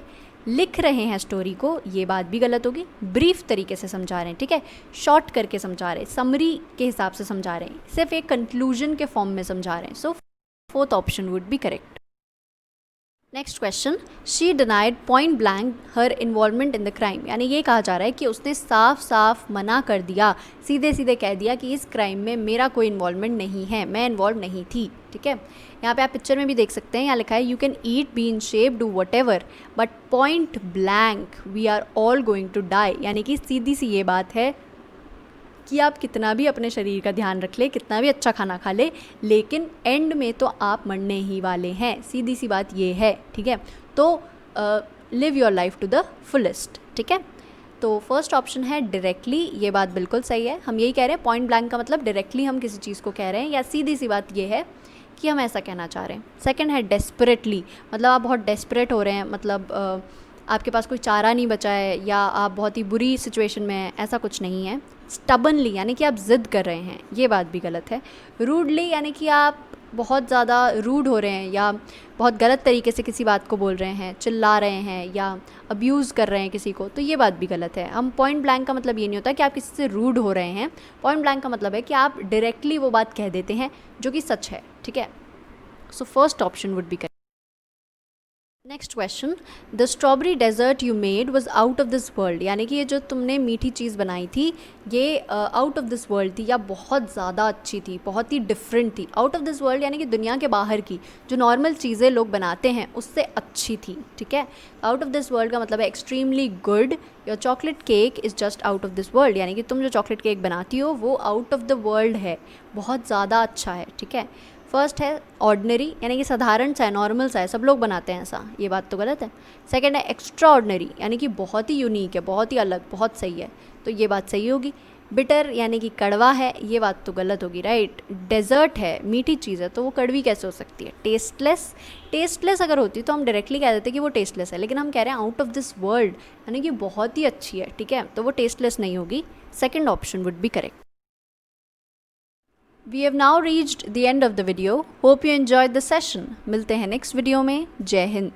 लिख रहे हैं स्टोरी को, ये बात भी गलत होगी। ब्रीफ तरीके से समझा रहे हैं, ठीक है, शॉर्ट करके समझा रहे हैं, समरी के हिसाब से समझा रहे हैं, सिर्फ एक कंक्लूजन के फॉर्म में समझा रहे हैं। So fourth option would be correct. Next question, she denied point blank her involvement in the crime, यानी ये कहा जा रहा है कि उसने साफ साफ मना कर दिया, सीधे सीधे कह दिया कि इस क्राइम में मेरा कोई इन्वॉल्वमेंट नहीं है, मैं इन्वॉल्व नहीं थी, ठीक है। यहाँ पे आप पिक्चर में भी देख सकते हैं, यहाँ लिखा है you can eat, be in shape, do whatever, but point blank we are all going to die, यानी कि सीधी सी ये बात है कि आप कितना भी अपने शरीर का ध्यान रख ले, कितना भी अच्छा खाना खा ले, लेकिन एंड में तो आप मरने ही वाले हैं, सीधी सी बात ये है, ठीक है। तो live your life to the fullest, ठीक है। तो फर्स्ट ऑप्शन है डायरेक्टली, ये बात बिल्कुल सही है। हम यही कह रहे हैं, पॉइंट ब्लैंक का मतलब डायरेक्टली हम किसी चीज़ को कह रहे हैं, या सीधी सी बात ये है कि हम ऐसा कहना चाह रहे हैं। सेकंड है डेस्परेटली, मतलब आप बहुत डेस्परेट हो रहे हैं, मतलब आपके पास कोई चारा नहीं बचा है, या आप बहुत ही बुरी सिचुएशन में हैं, ऐसा कुछ नहीं है। स्टबनली, यानी कि आप ज़िद कर रहे हैं, ये बात भी गलत है। रूडली, यानी कि आप बहुत ज़्यादा रूड हो रहे हैं, या बहुत गलत तरीके से किसी बात को बोल रहे हैं, चिल्ला रहे हैं, या अब्यूज़ कर रहे हैं किसी को, तो ये बात भी गलत है। हम पॉइंट ब्लैंक का मतलब ये नहीं होता कि आप किसी से रूड हो रहे हैं। पॉइंट ब्लैंक का मतलब है कि आप डायरेक्टली वो बात कह देते हैं जो कि सच है, ठीक है। So first option would be correct. Next question, the strawberry dessert you made was out of this world, यानी कि ये जो तुमने मीठी चीज़ बनाई थी ये आउट ऑफ दिस वर्ल्ड थी, या बहुत ज़्यादा अच्छी थी, बहुत ही डिफरेंट थी। आउट ऑफ दिस वर्ल्ड यानी कि दुनिया के बाहर की जो नॉर्मल चीज़ें लोग बनाते हैं उससे अच्छी थी, ठीक है। आउट ऑफ दिस वर्ल्ड का मतलब है extremely good. Your chocolate cake is just out of this world, यानी कि तुम जो चॉकलेट केक बनाती हो वो आउट ऑफ द वर्ल्ड है, बहुत ज़्यादा अच्छा है, ठीक है। फर्स्ट है ऑर्डिनरी, यानी कि साधारण सा है, नॉर्मल सा है, सब लोग बनाते हैं ऐसा, ये बात तो गलत है। सेकंड है एक्स्ट्रा ऑर्डिनरी, यानी कि बहुत ही यूनिक है, बहुत ही अलग, बहुत सही है, तो ये बात सही होगी। बिटर, यानी कि कड़वा है, ये बात तो गलत होगी, राइट। डेजर्ट है, मीठी चीज़ है, तो वो कड़वी कैसे हो सकती है। टेस्टलेस, टेस्टलेस अगर होती तो हम डायरेक्टली कह देते कि वो टेस्टलेस है, लेकिन हम कह रहे हैं आउट ऑफ दिस वर्ल्ड, यानी कि बहुत ही अच्छी है, ठीक है, तो वो टेस्टलेस नहीं होगी। Second option would be correct. We have now reached the end of the video. Hope you enjoyed the session. मिलते हैं नेक्स्ट वीडियो में। जय हिंद।